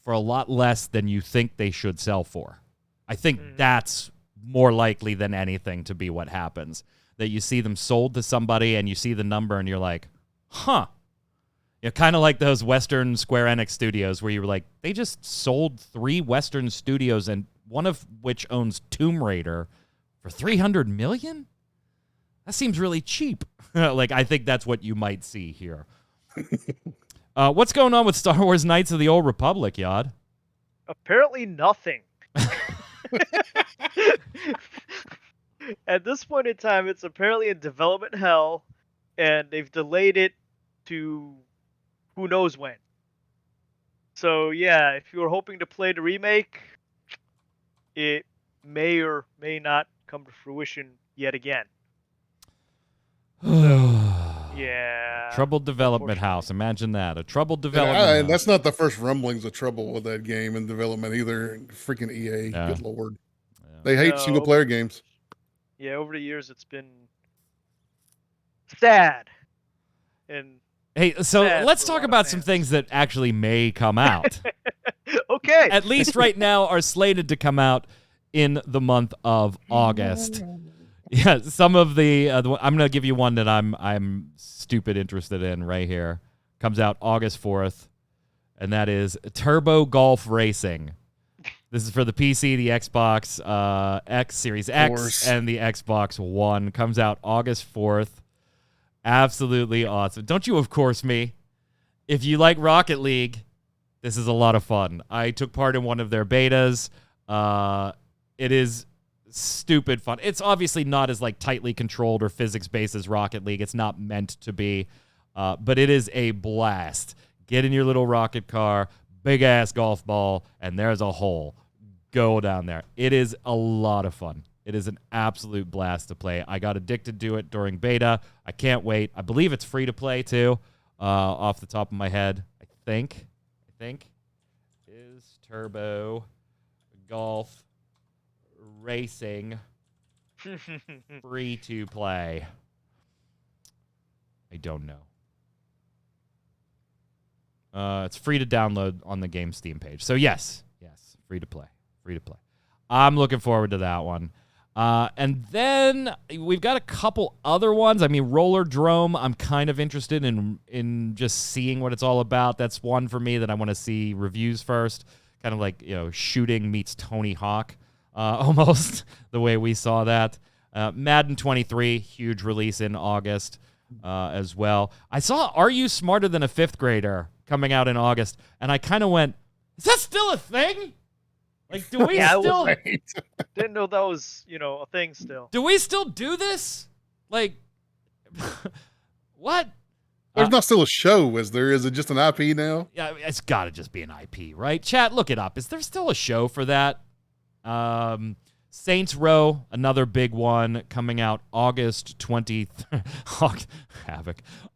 for a lot less than you think they should sell for. I think that's more likely than anything to be what happens. That you see them sold to somebody and you see the number and you're like, huh. Kind of like those Western Square Enix studios where you were like, they just sold 3 Western studios and one of which owns Tomb Raider for $300 million? That seems really cheap. I think that's what you might see here. What's going on with Star Wars Knights of the Old Republic, Yod? Apparently nothing. At this point in time, it's apparently in development hell, and they've delayed it to who knows when. So yeah, if you were hoping to play the remake, it may or may not come to fruition yet again. Yeah. Troubled development house. Imagine that. A troubled development house. That's not the first rumblings of trouble with that game in development either. Freaking EA. Yeah. Good Lord. Yeah. They hate single player games. Yeah, over the years it's been sad. And hey, so let's talk about some things that actually may come out. Okay. At least right now are slated to come out in the month of August. Yeah, some of the I'm going to give you one that I'm stupid interested in right here. Comes out August 4th, and that is Turbo Golf Racing. This is for the PC, the Xbox X, Series X, and the Xbox One. Comes out August 4th. Absolutely awesome. Don't you, of course, me? If you like Rocket League, this is a lot of fun. I took part in one of their betas. It is stupid fun. It's obviously not as tightly controlled or physics-based as Rocket League. It's not meant to be, but it is a blast. Get in your little rocket car, big-ass golf ball, and there's a hole. Go down there. It is a lot of fun. It is an absolute blast to play. I got addicted to it during beta. I can't wait. I believe it's free to play, too, off the top of my head. I think is Turbo Golf Racing free to play. I don't know. It's free to download on the game Steam page. So yes, free to play. I'm looking forward to that one. And then we've got a couple other ones. I mean, Roller Drome, I'm kind of interested in just seeing what it's all about. That's one for me that I want to see reviews first. Kind of like, shooting meets Tony Hawk. Almost the way we saw that. Madden 23, huge release in August as well. I saw Are You Smarter Than a Fifth Grader coming out in August, and I kind of went, is that still a thing? Do we still... Didn't know that was, a thing still. Do we still do this? What? There's not still a show, is there? Is it just an IP now? Yeah, it's got to just be an IP, right? Chat, look it up. Is there still a show for that? Saints Row, another big one, coming out August 20th.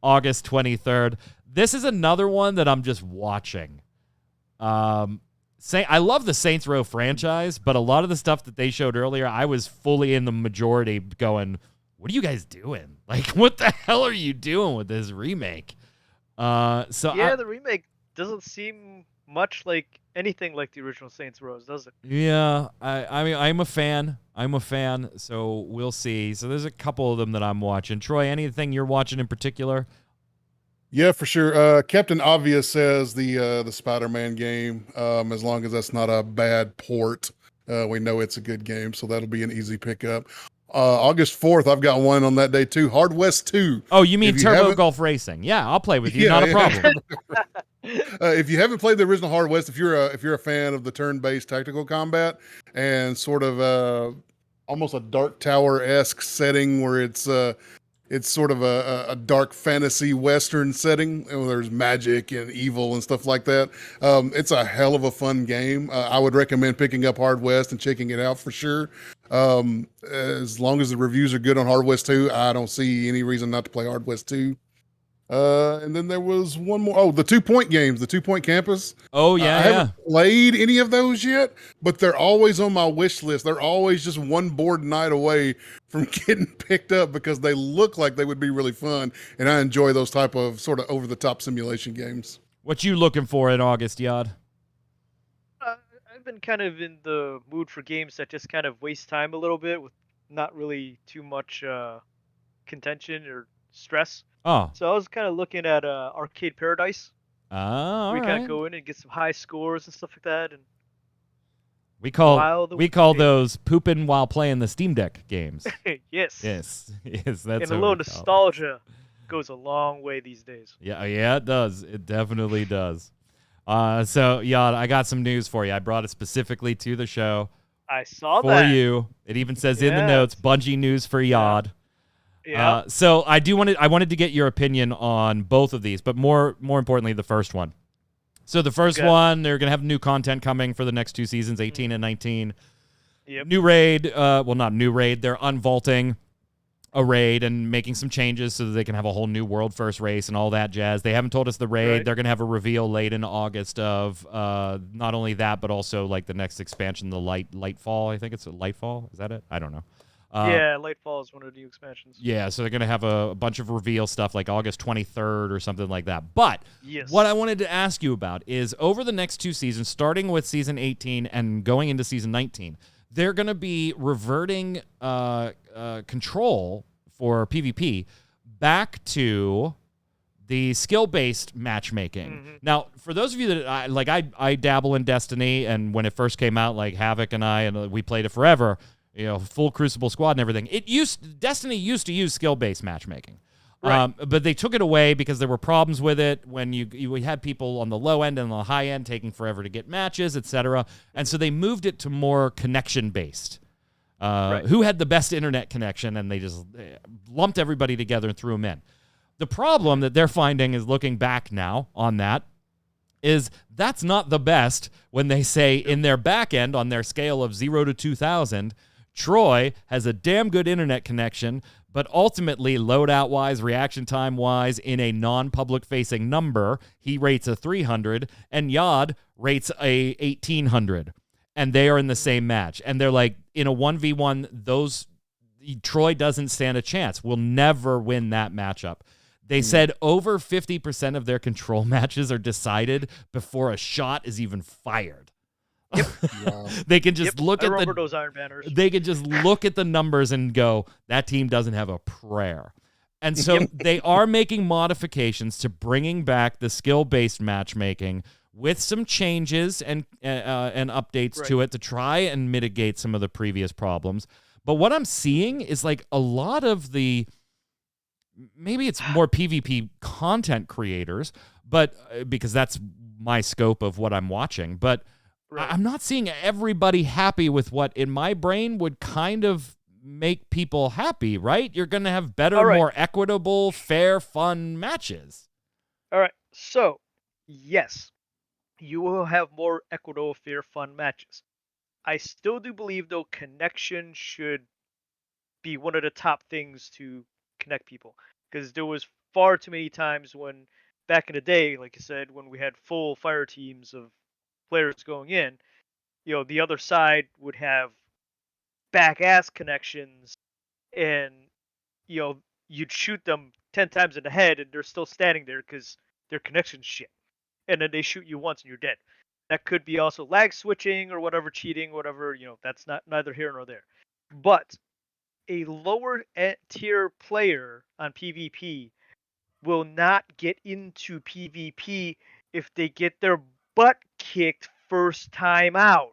August 23rd. This is another one that I'm just watching. I love the Saints Row franchise, but a lot of the stuff that they showed earlier, I was fully in the majority going, what are you guys doing? What the hell are you doing with this remake? The remake doesn't seem much like anything like the original Saints Row, does it? Yeah, I mean, I'm a fan, so we'll see. So there's a couple of them that I'm watching. Troy, anything you're watching in particular? Yeah, for sure. Captain Obvious says the Spider-Man game, as long as that's not a bad port, we know it's a good game, so that'll be an easy pickup. August 4th, I've got one on that day too. Hard West 2. Oh, you mean Turbo Golf Racing? Yeah, I'll play with you. Not a problem. If you haven't played the original Hard West, if you're a fan of the turn-based tactical combat and sort of almost a Dark Tower-esque setting where it's sort of a dark fantasy Western setting where there's magic and evil and stuff like that. It's a hell of a fun game. I would recommend picking up Hard West and checking it out for sure. As long as the reviews are good on Hard West 2, I don't see any reason not to play Hard West 2. And then there was one more. Oh, the 2 Point games, the 2 Point Campus. Oh, yeah, I haven't played any of those yet, but they're always on my wish list. They're always just one board night away from getting picked up because they look like they would be really fun. And I enjoy those type of sort of over-the-top simulation games. What you looking for in August, Yod? I've been kind of in the mood for games that just kind of waste time a little bit with not really too much contention or stress. Oh. So I was kind of looking at Arcade Paradise. Oh, we right. kind of go in and get some high scores and stuff like that. And we call those pooping while playing the Steam Deck games. Yes. Yes. That's and a little nostalgia goes a long way these days. Yeah, it does. It definitely does. So, Yod, I got some news for you. I brought it specifically to the show. I saw that. For you. It even says in the notes, Bungie news for Yod. Yeah. So I wanted to get your opinion on both of these, but more importantly, the first one. So the first one, they're going to have new content coming for the next 2 seasons, 18 and 19. Yep. New raid, well, not new raid. They're unvaulting a raid and making some changes so that they can have a whole new world first race and all that jazz. They haven't told us the raid. Right. They're going to have a reveal late in August of not only that, but also like the next expansion, the Lightfall. I think it's a Lightfall. Is that it? I don't know. Yeah, Lightfall is one of the new expansions. Yeah, so they're going to have a bunch of reveal stuff like August 23rd or something like that. But what I wanted to ask you about is over the next 2 seasons, starting with Season 18 and going into Season 19, they're going to be reverting control for PvP back to the skill-based matchmaking. Mm-hmm. Now, for those of you that I dabble in Destiny, and when it first came out, like Havoc and we played it forever. Full Crucible squad and everything. Destiny used to use skill-based matchmaking, right. But they took it away because there were problems with it when you had people on the low end and the high end taking forever to get matches, etc. And so they moved it to more connection-based. Right. Who had the best internet connection, and they just lumped everybody together and threw them in. The problem that they're finding is looking back now on that is that's not the best when they say in their back end on their scale of 0 to 2,000, Troy has a damn good internet connection, but ultimately loadout-wise, reaction time-wise, in a non-public facing number, he rates a 300, and Yod rates a 1,800, and they are in the same match. And they're like, in a 1v1, Troy doesn't stand a chance. We'll never win that matchup. They said over 50% of their control matches are decided before a shot is even fired. Yep. Wow. They can just look at those Iron Banners. They can just look at the numbers and go, that team doesn't have a prayer. And so they are making modifications to bringing back the skill-based matchmaking with some changes and updates to it to try and mitigate some of the previous problems. But what I'm seeing is like a lot of the maybe it's more PvP content creators, but because that's my scope of what I'm watching, but I'm not seeing everybody happy with what in my brain would kind of make people happy, right? You're going to have better, more equitable, fair, fun matches. All right. So, yes, you will have more equitable, fair, fun matches. I still do believe, though, connection should be one of the top things to connect people. Because there was far too many times when, back in the day, like I said, when we had full fire teams of players going in, the other side would have back-ass connections, and, you'd shoot them 10 times in the head, and they're still standing there because their connection's shit. And then they shoot you once, and you're dead. That could be also lag switching or whatever, cheating, whatever, that's neither here nor there. But a lower tier player on PvP will not get into PvP if they get their butt kicked first time out.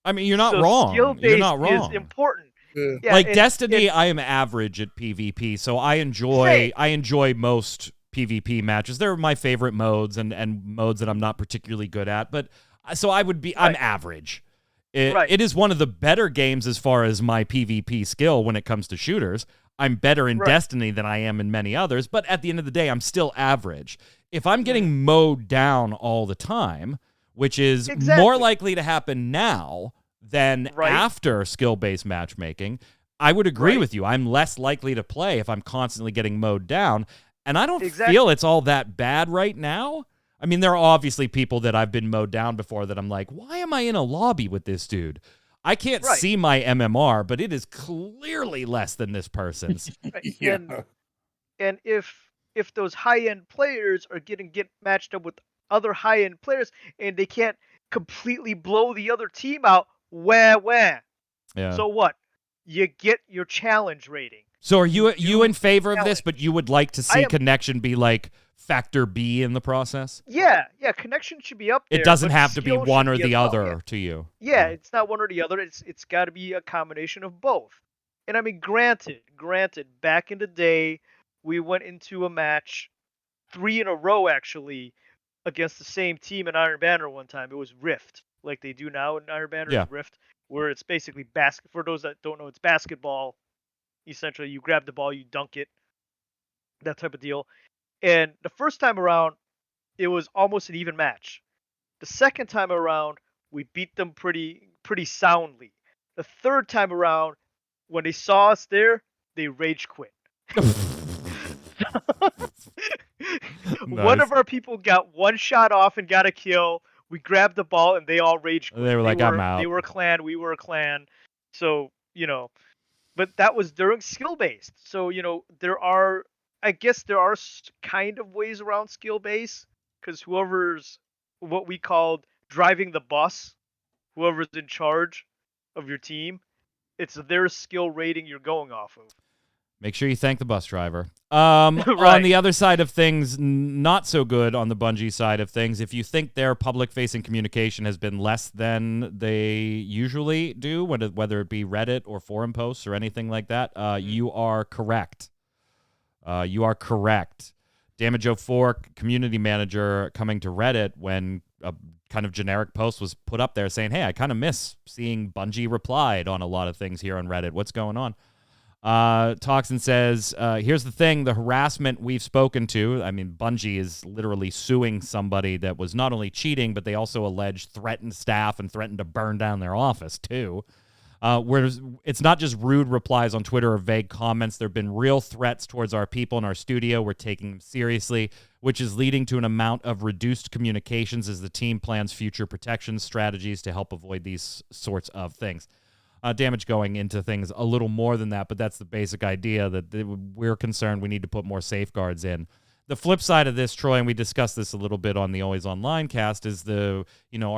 I mean, you're not wrong. You're not wrong. Is important. Yeah, like Destiny, I am average at PvP, so I enjoy most PvP matches. They're my favorite modes and modes that I'm not particularly good at, but so I'm average. It is one of the better games as far as my PvP skill when it comes to shooters. I'm better in Destiny than I am in many others, but at the end of the day, I'm still average. If I'm getting mowed down all the time, which is more likely to happen now than Right. after skill-based matchmaking. I would agree Right. with you. I'm less likely to play if I'm constantly getting mowed down, and I don't Exactly. feel it's all that bad right now. I mean, there are obviously people that I've been mowed down before that I'm like, why am I in a lobby with this dude? I can't Right. see my MMR, but it is clearly less than this person's. Right. Yeah. And if those high-end players are get matched up with other high-end players and they can't completely blow the other team out, wah. Yeah. So what? You get your challenge rating. So are you do in favor of this, challenge. but you would like to I see am. connection be like factor B in the process? Yeah. Connection should be up It there, doesn't but have to be skill one should or be as the well. other to you. Yeah, it's not one or the other. It's got to be a combination of both. And I mean, granted, back in the day, we went into a match 3 in a row actually against the same team in Iron Banner one time. It was Rift, like they do now in Iron Banner Yeah. is Rift, where it's basically basket. For those that don't know, it's basketball. Essentially, you grab the ball, you dunk it, that type of deal. And the first time around, it was almost an even match. The second time around, we beat them pretty soundly. The third time around, when they saw us there, they rage quit. One Nice. of our people got one shot off and got a kill. We grabbed the ball and they all rage quit. They were like, I'm out. They were a clan, we were a clan. So, but that was during skill based. So, I guess there are kind of ways around skill based because whoever's what we called driving the bus, whoever's in charge of your team, it's their skill rating you're going off of. Make sure you thank the bus driver. On Right. the other side of things, not so good on the Bungie side of things. If you think their public-facing communication has been less than they usually do, whether it be Reddit or forum posts or anything like that, you are correct. You are correct. Damage04, community manager, coming to Reddit when a kind of generic post was put up there saying, hey, I kind of miss seeing Bungie replied on a lot of things here on Reddit. What's going on? Toxin says, here's the thing, the harassment we've spoken to, I mean, Bungie is literally suing somebody that was not only cheating, but they also alleged threatened staff and threatened to burn down their office, too. Whereas it's not just rude replies on Twitter or vague comments. There have been real threats towards our people in our studio. We're taking them seriously, which is leading to an amount of reduced communications as the team plans future protection strategies to help avoid these sorts of things. Damage going into things a little more than that, but that's the basic idea that we're concerned we need to put more safeguards in. The flip side of this, Troy, and we discussed this a little bit on the Always Online cast, is are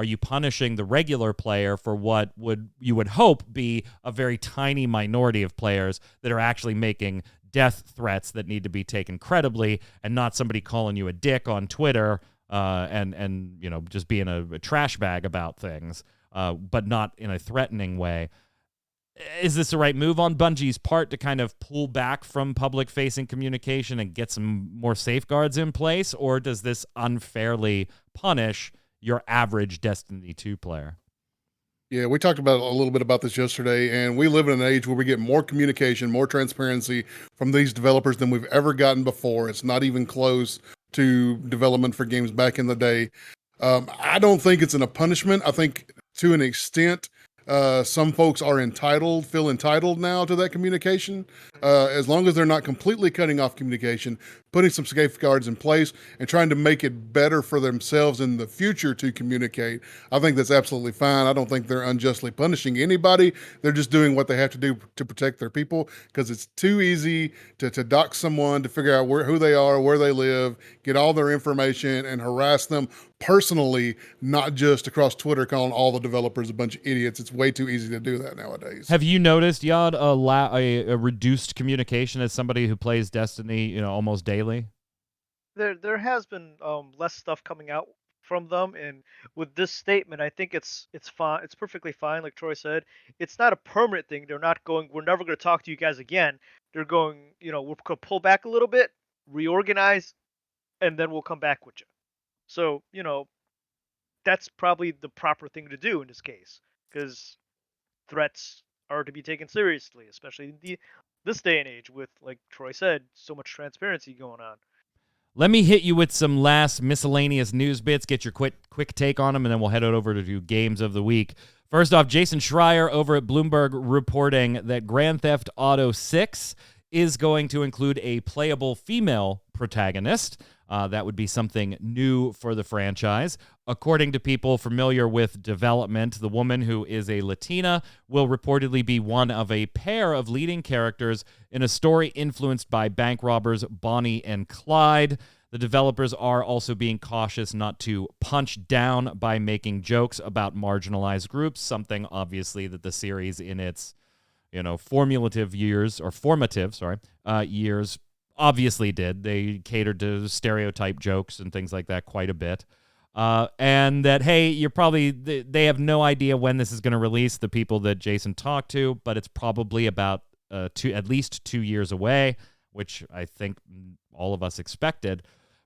you punishing the regular player for what you would hope be a very tiny minority of players that are actually making death threats that need to be taken credibly, and not somebody calling you a dick on Twitter and just being a trash bag about things, but not in a threatening way. Is this the right move on Bungie's part to kind of pull back from public-facing communication and get some more safeguards in place, or does this unfairly punish your average Destiny 2 player? Yeah, we talked about a little bit about this yesterday, and we live in an age where we get more communication, more transparency from these developers than we've ever gotten before. It's not even close to development for games back in the day. I don't think it's a punishment. I think to an extent, some folks feel entitled now to that communication. As long as they're not completely cutting off communication, putting some safeguards in place and trying to make it better for themselves in the future to communicate, I think that's absolutely fine. I don't think they're unjustly punishing anybody. They're just doing what they have to do to protect their people, because it's too easy to dox someone, to figure out who they are, where they live, get all their information, and harass them personally, not just across Twitter calling all the developers a bunch of idiots. It's way too easy to do that nowadays. Have you noticed, Yad, a reduced communication as somebody who plays Destiny, almost daily? There has been less stuff coming out from them, and with this statement, I think it's fine. It's perfectly fine, like Troy said. It's not a permanent thing. They're not going. We're never going to talk to you guys again. They're going. We're going to pull back a little bit, reorganize, and then we'll come back with you. So that's probably the proper thing to do in this case, because threats are to be taken seriously, especially in this day and age with, like Troy said, so much transparency going on. Let me hit you with some last miscellaneous news bits, get your quick take on them, and then we'll head over to Games of the Week. First off, Jason Schreier over at Bloomberg reporting that Grand Theft Auto 6 is going to include a playable female protagonist. That would be something new for the franchise. According to people familiar with development, the woman, who is a Latina, will reportedly be one of a pair of leading characters in a story influenced by bank robbers Bonnie and Clyde. The developers are also being cautious not to punch down by making jokes about marginalized groups, something obviously that the series in its formative years obviously did. They catered to stereotype jokes and things like that quite a bit. And that, hey, they have no idea when this is going to release, the people that Jason talked to, but it's probably about at least 2 years away, which I think all of us expected.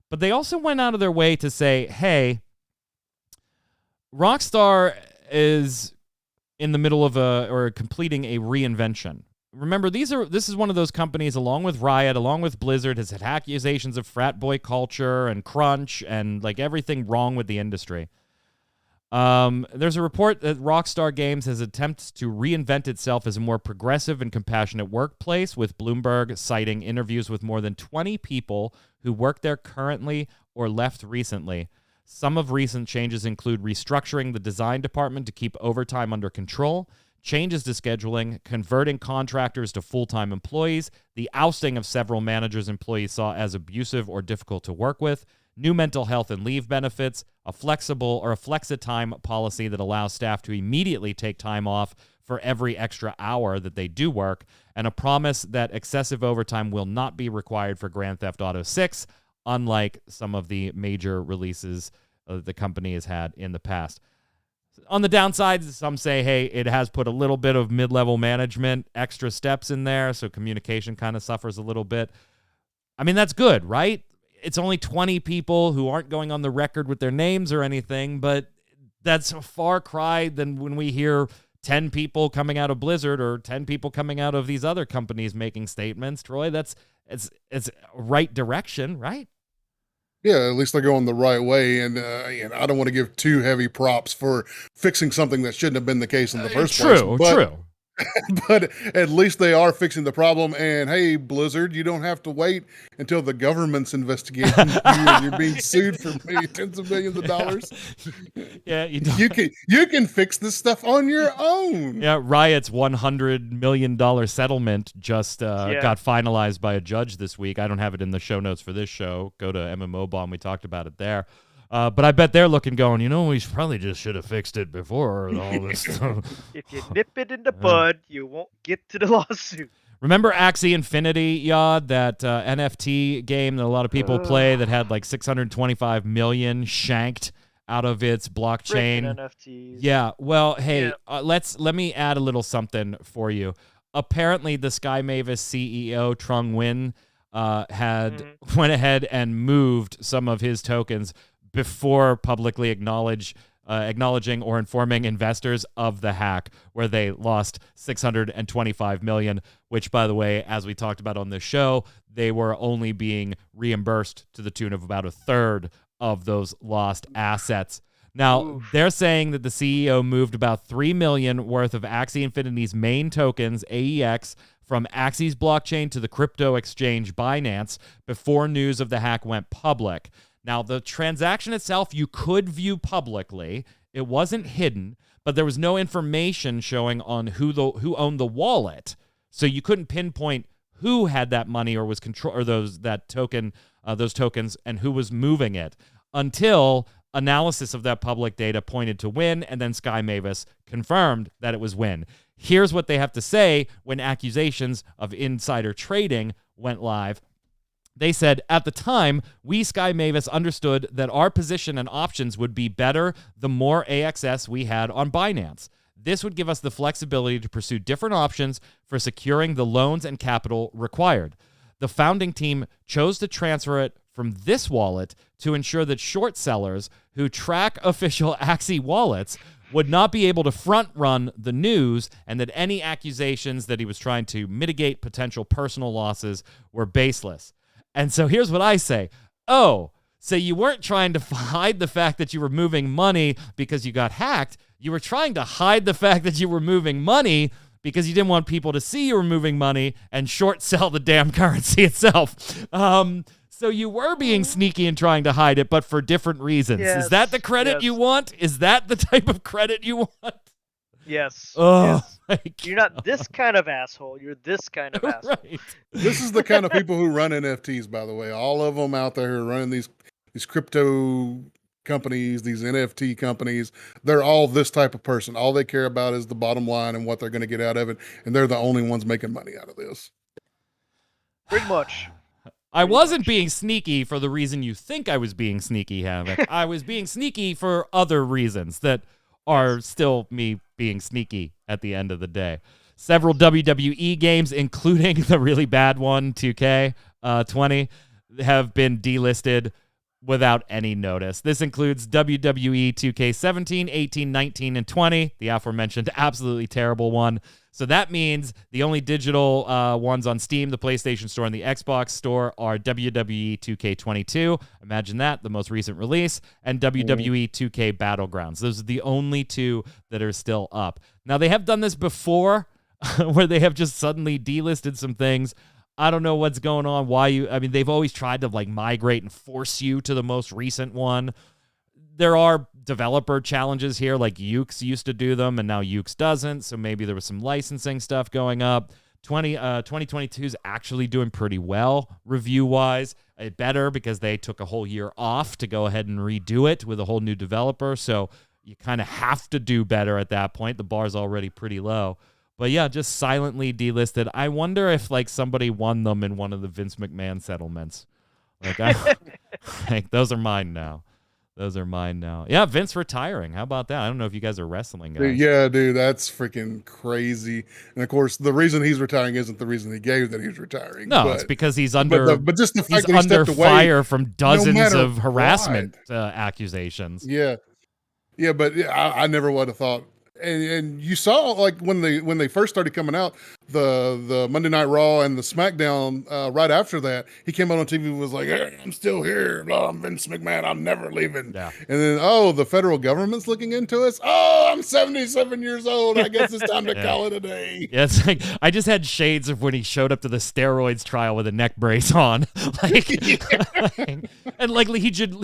But they also went out of their way to say, hey, Rockstar is in the middle of completing a reinvention. Remember, this is one of those companies, along with Riot, along with Blizzard, has had accusations of frat boy culture and crunch and like everything wrong with the industry. There's a report that Rockstar Games has attempted to reinvent itself as a more progressive and compassionate workplace, with Bloomberg citing interviews with more than 20 people who work there currently or left recently. Some of recent changes include restructuring the design department to keep overtime under control, changes to scheduling, converting contractors to full-time employees, the ousting of several managers employees saw as abusive or difficult to work with, new mental health and leave benefits, a flexi-time policy that allows staff to immediately take time off for every extra hour that they do work, and a promise that excessive overtime will not be required for Grand Theft Auto 6, unlike some of the major releases the company has had in the past. On the downside, some say, hey, it has put a little bit of mid-level management, extra steps in there, so communication kind of suffers a little bit. I mean, that's good, right? It's only 20 people who aren't going on the record with their names or anything, but that's a far cry than when we hear 10 people coming out of Blizzard or 10 people coming out of these other companies making statements. Troy, it's right direction, right? Yeah, at least they're going the right way, and I don't want to give too heavy props for fixing something that shouldn't have been the case in the first place. True. But at least they are fixing the problem. And hey, Blizzard, you don't have to wait until the government's investigating you and you're being sued for tens of millions of dollars. Yeah, you can fix this stuff on your own. Yeah, Riot's $100 million settlement just got finalized by a judge this week. I don't have it in the show notes for this show. Go to MMO Bomb. We talked about it there. But I bet they're looking, going, we probably just should have fixed it before all this stuff. If you nip it in the bud, you won't get to the lawsuit. Remember Axie Infinity, Yod, that NFT game that a lot of people play that had like 625 million shanked out of its blockchain? Frickin' NFTs. Yeah. Well, hey, let me add a little something for you. Apparently, the Sky Mavis CEO Trung Nguyen went ahead and moved some of his tokens before publicly acknowledging or informing investors of the hack, where they lost 625 million, which, by the way, as we talked about on this show, they were only being reimbursed to the tune of about a third of those lost assets. Now, they're saying that the CEO moved about 3 million worth of Axie Infinity's main tokens, AEX, from Axie's blockchain to the crypto exchange Binance before news of the hack went public. Now, the transaction itself you could view publicly. It wasn't hidden, but there was no information showing on who owned the wallet. So you couldn't pinpoint who had that money or was those tokens and who was moving it until analysis of that public data pointed to Win, and then Sky Mavis confirmed that it was Win. Here's what they have to say when accusations of insider trading went live. They said, at the time, we, Sky Mavis, understood that our position and options would be better the more AXS we had on Binance. This would give us the flexibility to pursue different options for securing the loans and capital required. The founding team chose to transfer it from this wallet to ensure that short sellers who track official Axie wallets would not be able to front-run the news, and that any accusations that he was trying to mitigate potential personal losses were baseless. And so here's what I say. oh, so you weren't trying to hide the fact that you were moving money because you got hacked. You were trying to hide the fact that you were moving money because you didn't want people to see you were moving money and short sell the damn currency itself. So you were being sneaky and trying to hide it, but for different reasons. Yes, Is that the credit you want? Is that the type of credit you want? Yes. Oh, yes. You're not this kind of asshole. You're this kind of asshole. Right. This is the kind of people who run NFTs, by the way. All of them out there who are running these crypto companies, these NFT companies, they're all this type of person. All they care about is the bottom line and what they're going to get out of it, and they're the only ones making money out of this. Pretty much. I wasn't being sneaky for the reason you think I was being sneaky, Havoc. I was being sneaky for other reasons that are still me being sneaky at the end of the day. Several WWE games, including the really bad one, 2K20, have been delisted without any notice. This includes WWE 2K17, 18, 19, and 20, the aforementioned absolutely terrible one. So that means the only digital ones on Steam, the PlayStation Store, and the Xbox Store are WWE 2K22. Imagine that, the most recent release, and WWE 2K Battlegrounds. Those are the only two that are still up. Now, they have done this before, where they have just suddenly delisted some things. I don't know what's going on, they've always tried to migrate and force you to the most recent one. There are developer challenges here, like Ukes used to do them, and now Ukes doesn't, so maybe there was some licensing stuff going up. 2022 is actually doing pretty well review-wise. Better because they took a whole year off to go ahead and redo it with a whole new developer, so you kind of have to do better at that point. The bar's already pretty low. But yeah, just silently delisted. I wonder if somebody won them in one of the Vince McMahon settlements. Those are mine now. Those are mine now. Yeah, Vince retiring. How about that? I don't know if you guys are wrestling guys. Yeah, dude, that's freaking crazy. And of course, the reason he's retiring isn't the reason he gave that he's retiring. No, it's because he's under. But just the fact he's that he under stepped fire away, from dozens no of harassment accusations. Yeah, but I never would have thought. And you saw when they first started coming out, the Monday Night Raw and the SmackDown right after that, he came out on TV and was like, "Hey, I'm still here. Blah, I'm Vince McMahon. I'm never leaving." Yeah. And then, the federal government's looking into us. I'm 77 years old. I guess it's time to call it a day. Yeah, it's I just had shades of when he showed up to the steroids trial with a neck brace on. He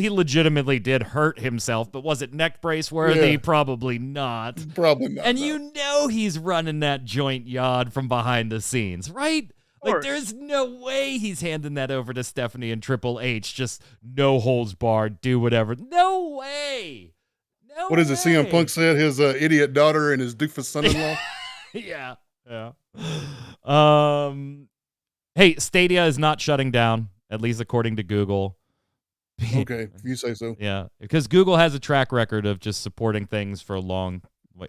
legitimately did hurt himself, but was it neck brace worthy? Yeah. Probably not. Probably not. And you know he's running that joint yard from behind the scenes, right? There's no way he's handing that over to Stephanie and Triple H. Just no holds barred, do whatever. No way. What is it? CM Punk said his idiot daughter and his doofus son-in-law. Yeah. Hey, Stadia is not shutting down, at least according to Google. Okay, if you say so. Yeah, because Google has a track record of just supporting things for a long.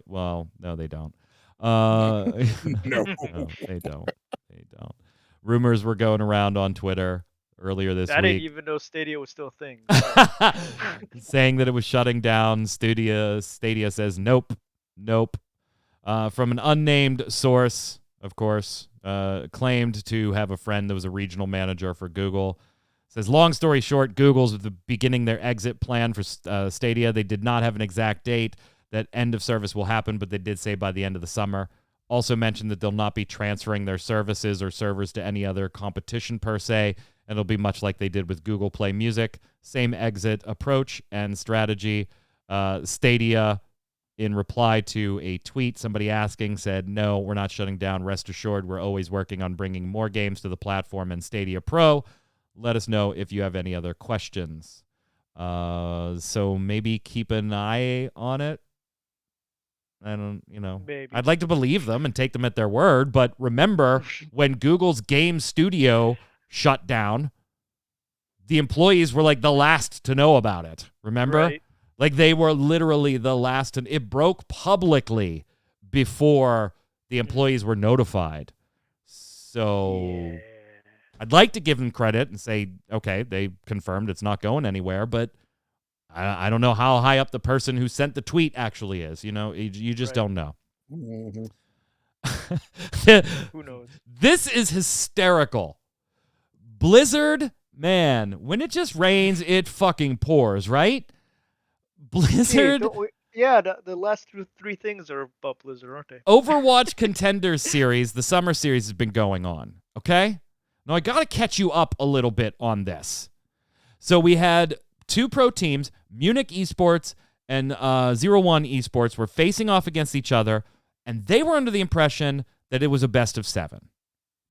Well, no, they don't. No. No, they don't. They don't. Rumors were going around on Twitter earlier this week. I didn't even know Stadia was still a thing. Saying that it was shutting down. Stadia says nope. From an unnamed source, of course, claimed to have a friend that was a regional manager for Google. Says, long story short, Google's beginning their exit plan for Stadia. They did not have an exact date that end of service will happen, but they did say by the end of the summer. Also mentioned that they'll not be transferring their services or servers to any other competition per se, and it'll be much like they did with Google Play Music. Same exit approach and strategy. Stadia, in reply to a tweet, somebody asking, said, no, we're not shutting down. Rest assured, we're always working on bringing more games to the platform and Stadia Pro. Let us know if you have any other questions. So maybe keep an eye on it. Maybe. I'd like to believe them and take them at their word, but remember when Google's game studio shut down, the employees were the last to know about it. Remember? Right. They were literally the last, and it broke publicly before the employees were notified. So I'd like to give them credit and say, okay, they confirmed it's not going anywhere, but I don't know how high up the person who sent the tweet actually is. You just don't know. Mm-hmm. Who knows? This is hysterical. Blizzard man, when it just rains, it fucking pours, right? Blizzard. The last three things are about Blizzard, aren't they? Overwatch Contenders series, the summer series has been going on, okay? Now, I got to catch you up a little bit on this. So we had 2 pro teams, Munich Esports and 01 Esports, were facing off against each other, and they were under the impression that it was a best of 7.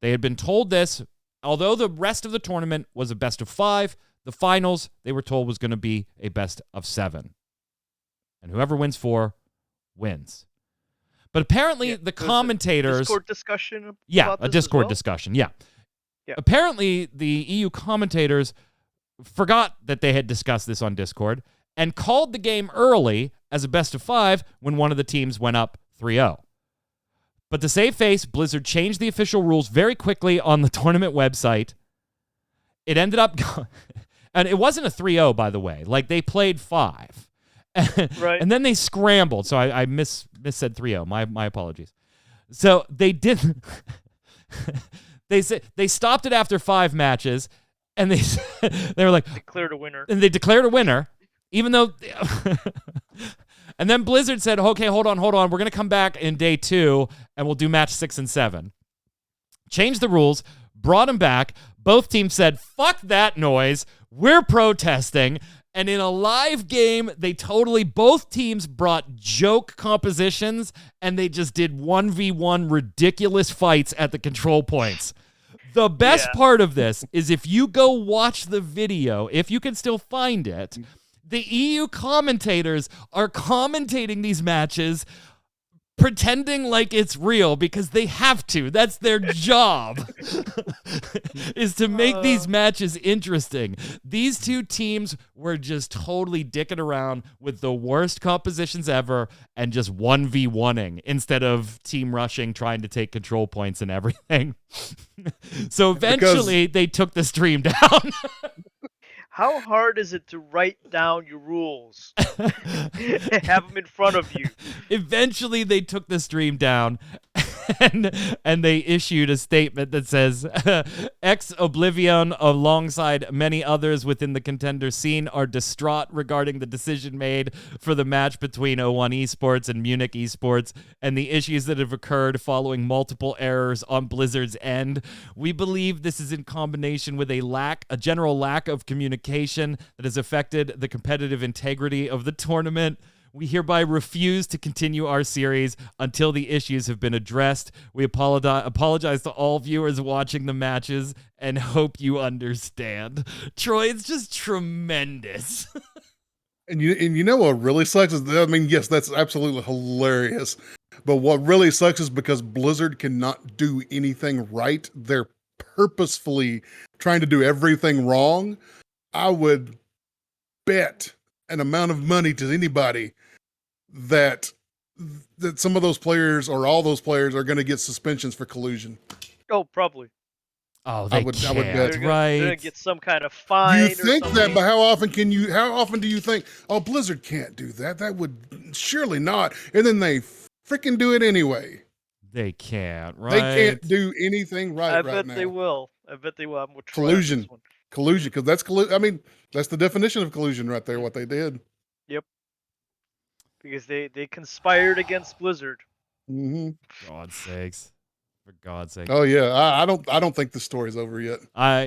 They had been told this, although the rest of the tournament was a best of 5, the finals, they were told, was going to be a best of 7. And whoever wins 4 wins. But apparently the commentators... Discord discussion a Discord discussion, yeah. Apparently the EU commentators forgot that they had discussed this on Discord and called the game early as a best of 5 when one of the teams went up 3-0. But to save face, Blizzard changed the official rules very quickly on the tournament website. It ended up... and it wasn't a 3-0, by the way. Like, they played 5. Right. And then they scrambled, so I missaid 3-0. My apologies. So they didn't... They stopped it after 5 matches, and they were like... Declared a winner. And they declared a winner, even though... And then Blizzard said, okay, hold on. We're going to come back in day 2, and we'll do match 6 and 7. Changed the rules, brought them back. Both teams said, fuck that noise. We're protesting. And in a live game, both teams brought joke compositions, and they just did 1v1 ridiculous fights at the control points. The best part of this is if you go watch the video, if you can still find it, the EU commentators are commentating these matches pretending like it's real because they have to. That's their job, is to make these matches interesting. These 2 teams were just totally dicking around with the worst compositions ever and just 1v1ing instead of team rushing, trying to take control points and everything. So eventually they took the stream down. How hard is it to write down your rules? Have them in front of you. Eventually, they took the stream down, and they issued a statement that says, Ex Oblivion, alongside many others within the contender scene, are distraught regarding the decision made for the match between 01 Esports and Munich Esports and the issues that have occurred following multiple errors on Blizzard's end. We believe this is in combination with a general lack of communication that has affected the competitive integrity of the tournament. We hereby refuse to continue our series until the issues have been addressed. We apologize to all viewers watching the matches and hope you understand. Troy, it's just tremendous. And you know what really sucks is, I mean, yes, that's absolutely hilarious. But what really sucks is because Blizzard cannot do anything right. They're purposefully trying to do everything wrong. I would bet an amount of money to anybody that some of those players or all those players are going to get suspensions for collusion. Oh, probably. Oh, they can't, They're gonna get some kind of fine. You think that, but how often do you think, oh, Blizzard can't do that? That would surely not. And then they freaking do it anyway. They can't, right? They can't do anything right now. I bet they will. I'm with collusion, because that's that's the definition of collusion right there. What they did. Yep. Because they conspired against Blizzard. Mm-hmm. God's sakes. For God's sake. Oh yeah, I don't think the story's over yet.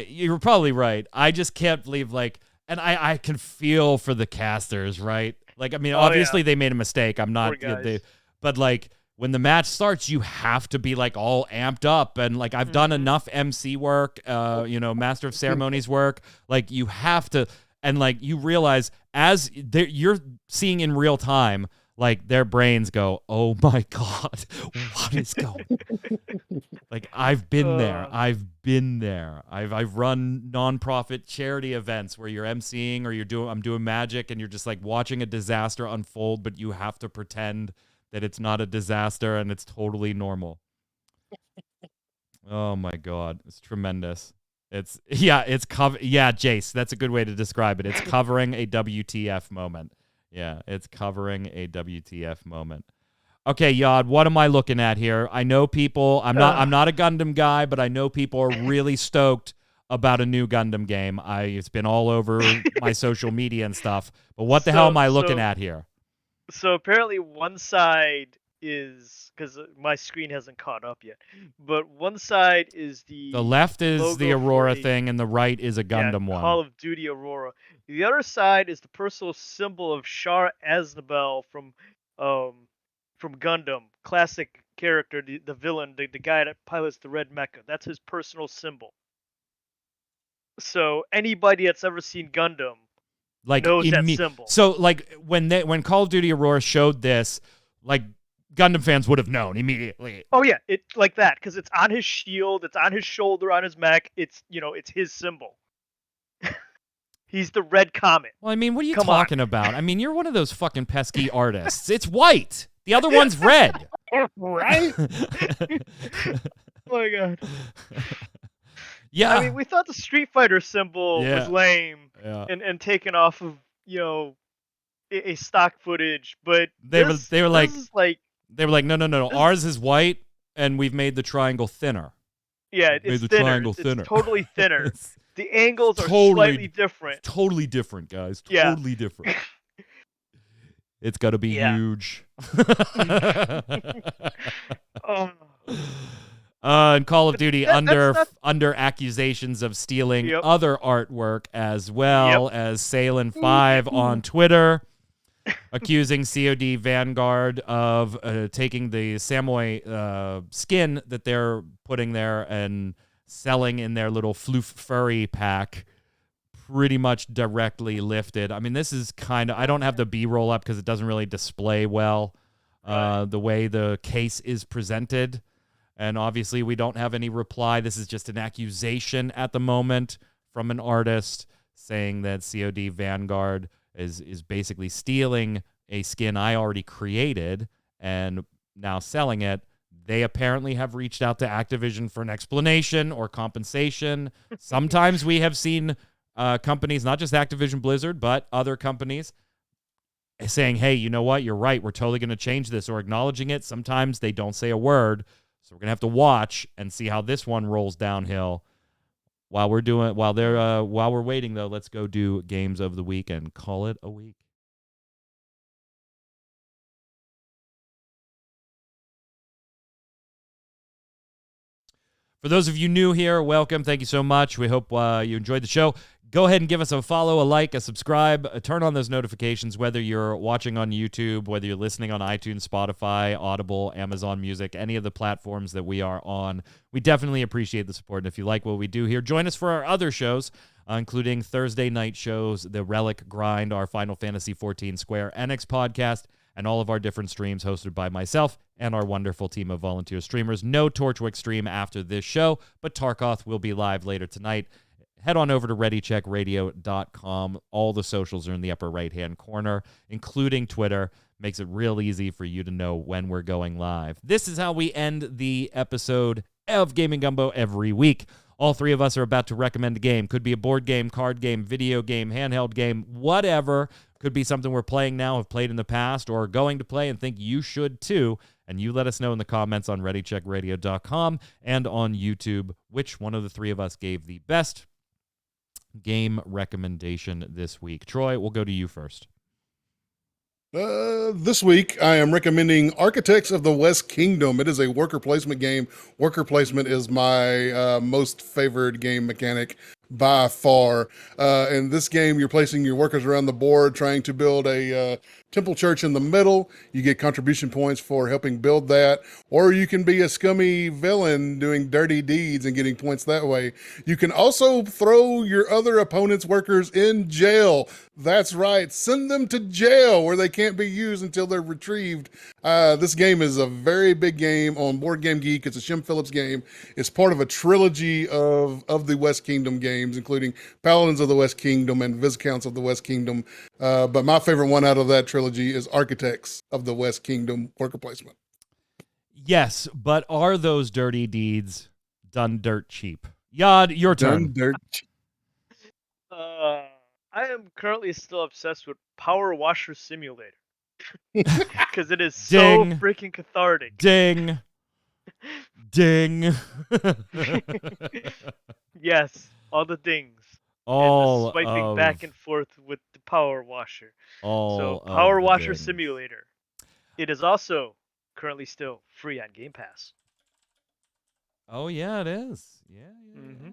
You're probably right. I just can't believe, and I can feel for the casters, right? Like, I mean, obviously they made a mistake. I'm not, but like when the match starts, you have to be like all amped up, and like I've done enough MC work, Master of Ceremonies work. Like you have to, and like you realize as you're seeing in real time. Like their brains go, oh my God, what is going on? Like I've been there. I've run nonprofit charity events where you're emceeing or I'm doing magic and you're just like watching a disaster unfold, but you have to pretend that it's not a disaster and it's totally normal. Oh my God, it's tremendous. Jace, that's a good way to describe it. It's covering a WTF moment. Yeah, it's covering a WTF moment. Okay, Yod, what am I looking at here? I know people, I'm not a Gundam guy, but I know people are really stoked about a new Gundam game. It's been all over my social media and stuff. But what the hell am I looking at here? So apparently one side is, because my screen hasn't caught up yet, but one side is the left is the logo Aurora for thing, and the right is a Gundam one. Call of Duty Aurora. The other side is the personal symbol of Shar Aznable from Gundam, classic character, the villain, the guy that pilots the red mecha. That's his personal symbol. So anybody that's ever seen Gundam knows that symbol. So like when Call of Duty Aurora showed this, like Gundam fans would have known immediately. Oh yeah, it like that because it's on his shield, it's on his shoulder, on his mech. It's it's his symbol. He's the red comet. Well, I mean, what are you talking about? I mean, you're one of those fucking pesky artists. It's white. The other one's red. Right? Oh my god. Yeah. I mean, we thought the Street Fighter symbol was lame and taken off of, a stock footage, but they were like, no. Ours is white, and we've made the triangle thinner. Yeah, it's thinner. It's totally thinner. The angles are slightly different. Totally different, guys. Totally different. It's got to be huge. And Call of Duty under accusations of stealing other artwork, as well as Salem5 on Twitter, accusing COD Vanguard of taking the Samoy skin that they're putting there and selling in their little floof furry pack, pretty much directly lifted. I mean, this is kind of, I don't have the B-roll up because it doesn't really display well the way the case is presented. And obviously we don't have any reply. This is just an accusation at the moment from an artist saying that COD Vanguard is basically stealing a skin I already created and now selling it. They apparently have reached out to Activision for an explanation or compensation. Sometimes we have seen companies, not just Activision Blizzard, but other companies saying, hey, you know what? You're right. We're totally going to change this, or acknowledging it. Sometimes they don't say a word. So we're going to have to watch and see how this one rolls downhill. While we're waiting, though, let's go do Games of the Week and call it a week. For those of you new here, welcome. Thank you so much. We hope you enjoyed the show. Go ahead and give us a follow, a like, a subscribe. Turn on those notifications, whether you're watching on YouTube, whether you're listening on iTunes, Spotify, Audible, Amazon Music, any of the platforms that we are on. We definitely appreciate the support. And if you like what we do here, join us for our other shows, including Thursday night shows, The Relic Grind, our Final Fantasy XIV Square Enix podcast, and all of our different streams hosted by myself and our wonderful team of volunteer streamers. No Torchwick stream after this show, but Tarkoth will be live later tonight. Head on over to ReadyCheckRadio.com. All the socials are in the upper right-hand corner, including Twitter. Makes it real easy for you to know when we're going live. This is how we end the episode of Gaming Gumbo every week. All three of us are about to recommend a game. Could be a board game, card game, video game, handheld game, whatever. Could be something we're playing now, have played in the past, or going to play and think you should too. And you let us know in the comments on ReadyCheckRadio.com and on YouTube which one of the three of us gave the best game recommendation this week. Troy, we'll go to you first. This week, I am recommending Architects of the West Kingdom. It is a worker placement game. Worker placement is my most favored game mechanic by far. In this game, you're placing your workers around the board, trying to build a temple church in the middle. You get contribution points for helping build that, or you can be a scummy villain doing dirty deeds and getting points that way. You can also throw your other opponent's workers in jail. That's right. Send them to jail where they can't be used until they're retrieved. This game is a very big game on Board Game Geek. It's a Shem Phillips game. It's part of a trilogy of the West Kingdom games, including Paladins of the West Kingdom and Viscounts of the West Kingdom. But my favorite one out of that trilogy is Architects of the West Kingdom worker placement. Yes, but are those dirty deeds done dirt cheap? Yod, your turn. Done dirt cheap. I am currently still obsessed with Power Washer Simulator because it is so freaking cathartic. Ding. Ding. Yes. all the things. All and the swiping of back and forth with the power washer. So all Power of the Washer bins. Simulator. It is also currently still free on Game Pass. Oh yeah, it is. Yeah. Mm-hmm.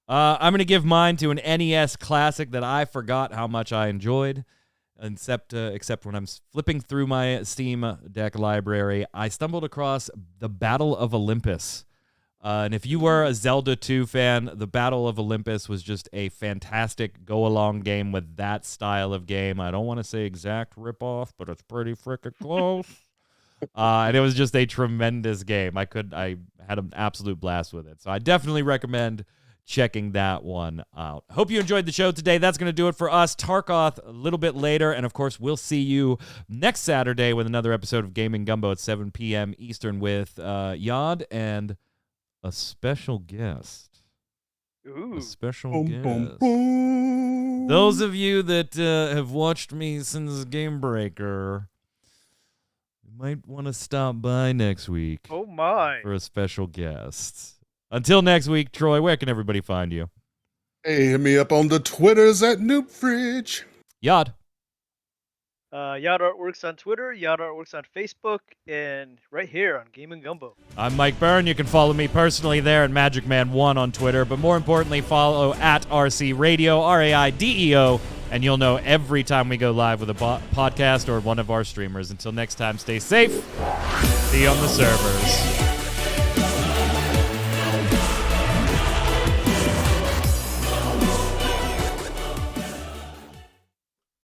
I'm gonna give mine to an NES classic that I forgot how much I enjoyed, except when I'm flipping through my Steam Deck library, I stumbled across the Battle of Olympus. And if you were a Zelda 2 fan, the Battle of Olympus was just a fantastic go-along game with that style of game. I don't want to say exact ripoff, but it's pretty freaking close. And it was just a tremendous game. I had an absolute blast with it. So I definitely recommend checking that one out. Hope you enjoyed the show today. That's going to do it for us. Tarkoth a little bit later. And, of course, we'll see you next Saturday with another episode of Gaming Gumbo at 7 p.m. Eastern with Yod and a special guest. Ooh. A special Boom, guest. boom, boom. Those of you that have watched me since Game Breaker might want to stop by next week Oh my. for a special guest. Until next week, Troy, where can everybody find you? Hey, hit me up on the Twitters at Noob Fridge. Yod. Yad Artworks on Twitter, Yad Artworks on Facebook, and right here on Gaming Gumbo. I'm Mike Byrne. You can follow me personally there at MagicMan1 on Twitter, but more importantly, follow at RC Radio, RAIDEO, and you'll know every time we go live with a podcast or one of our streamers. Until next time, stay safe. See you on the servers.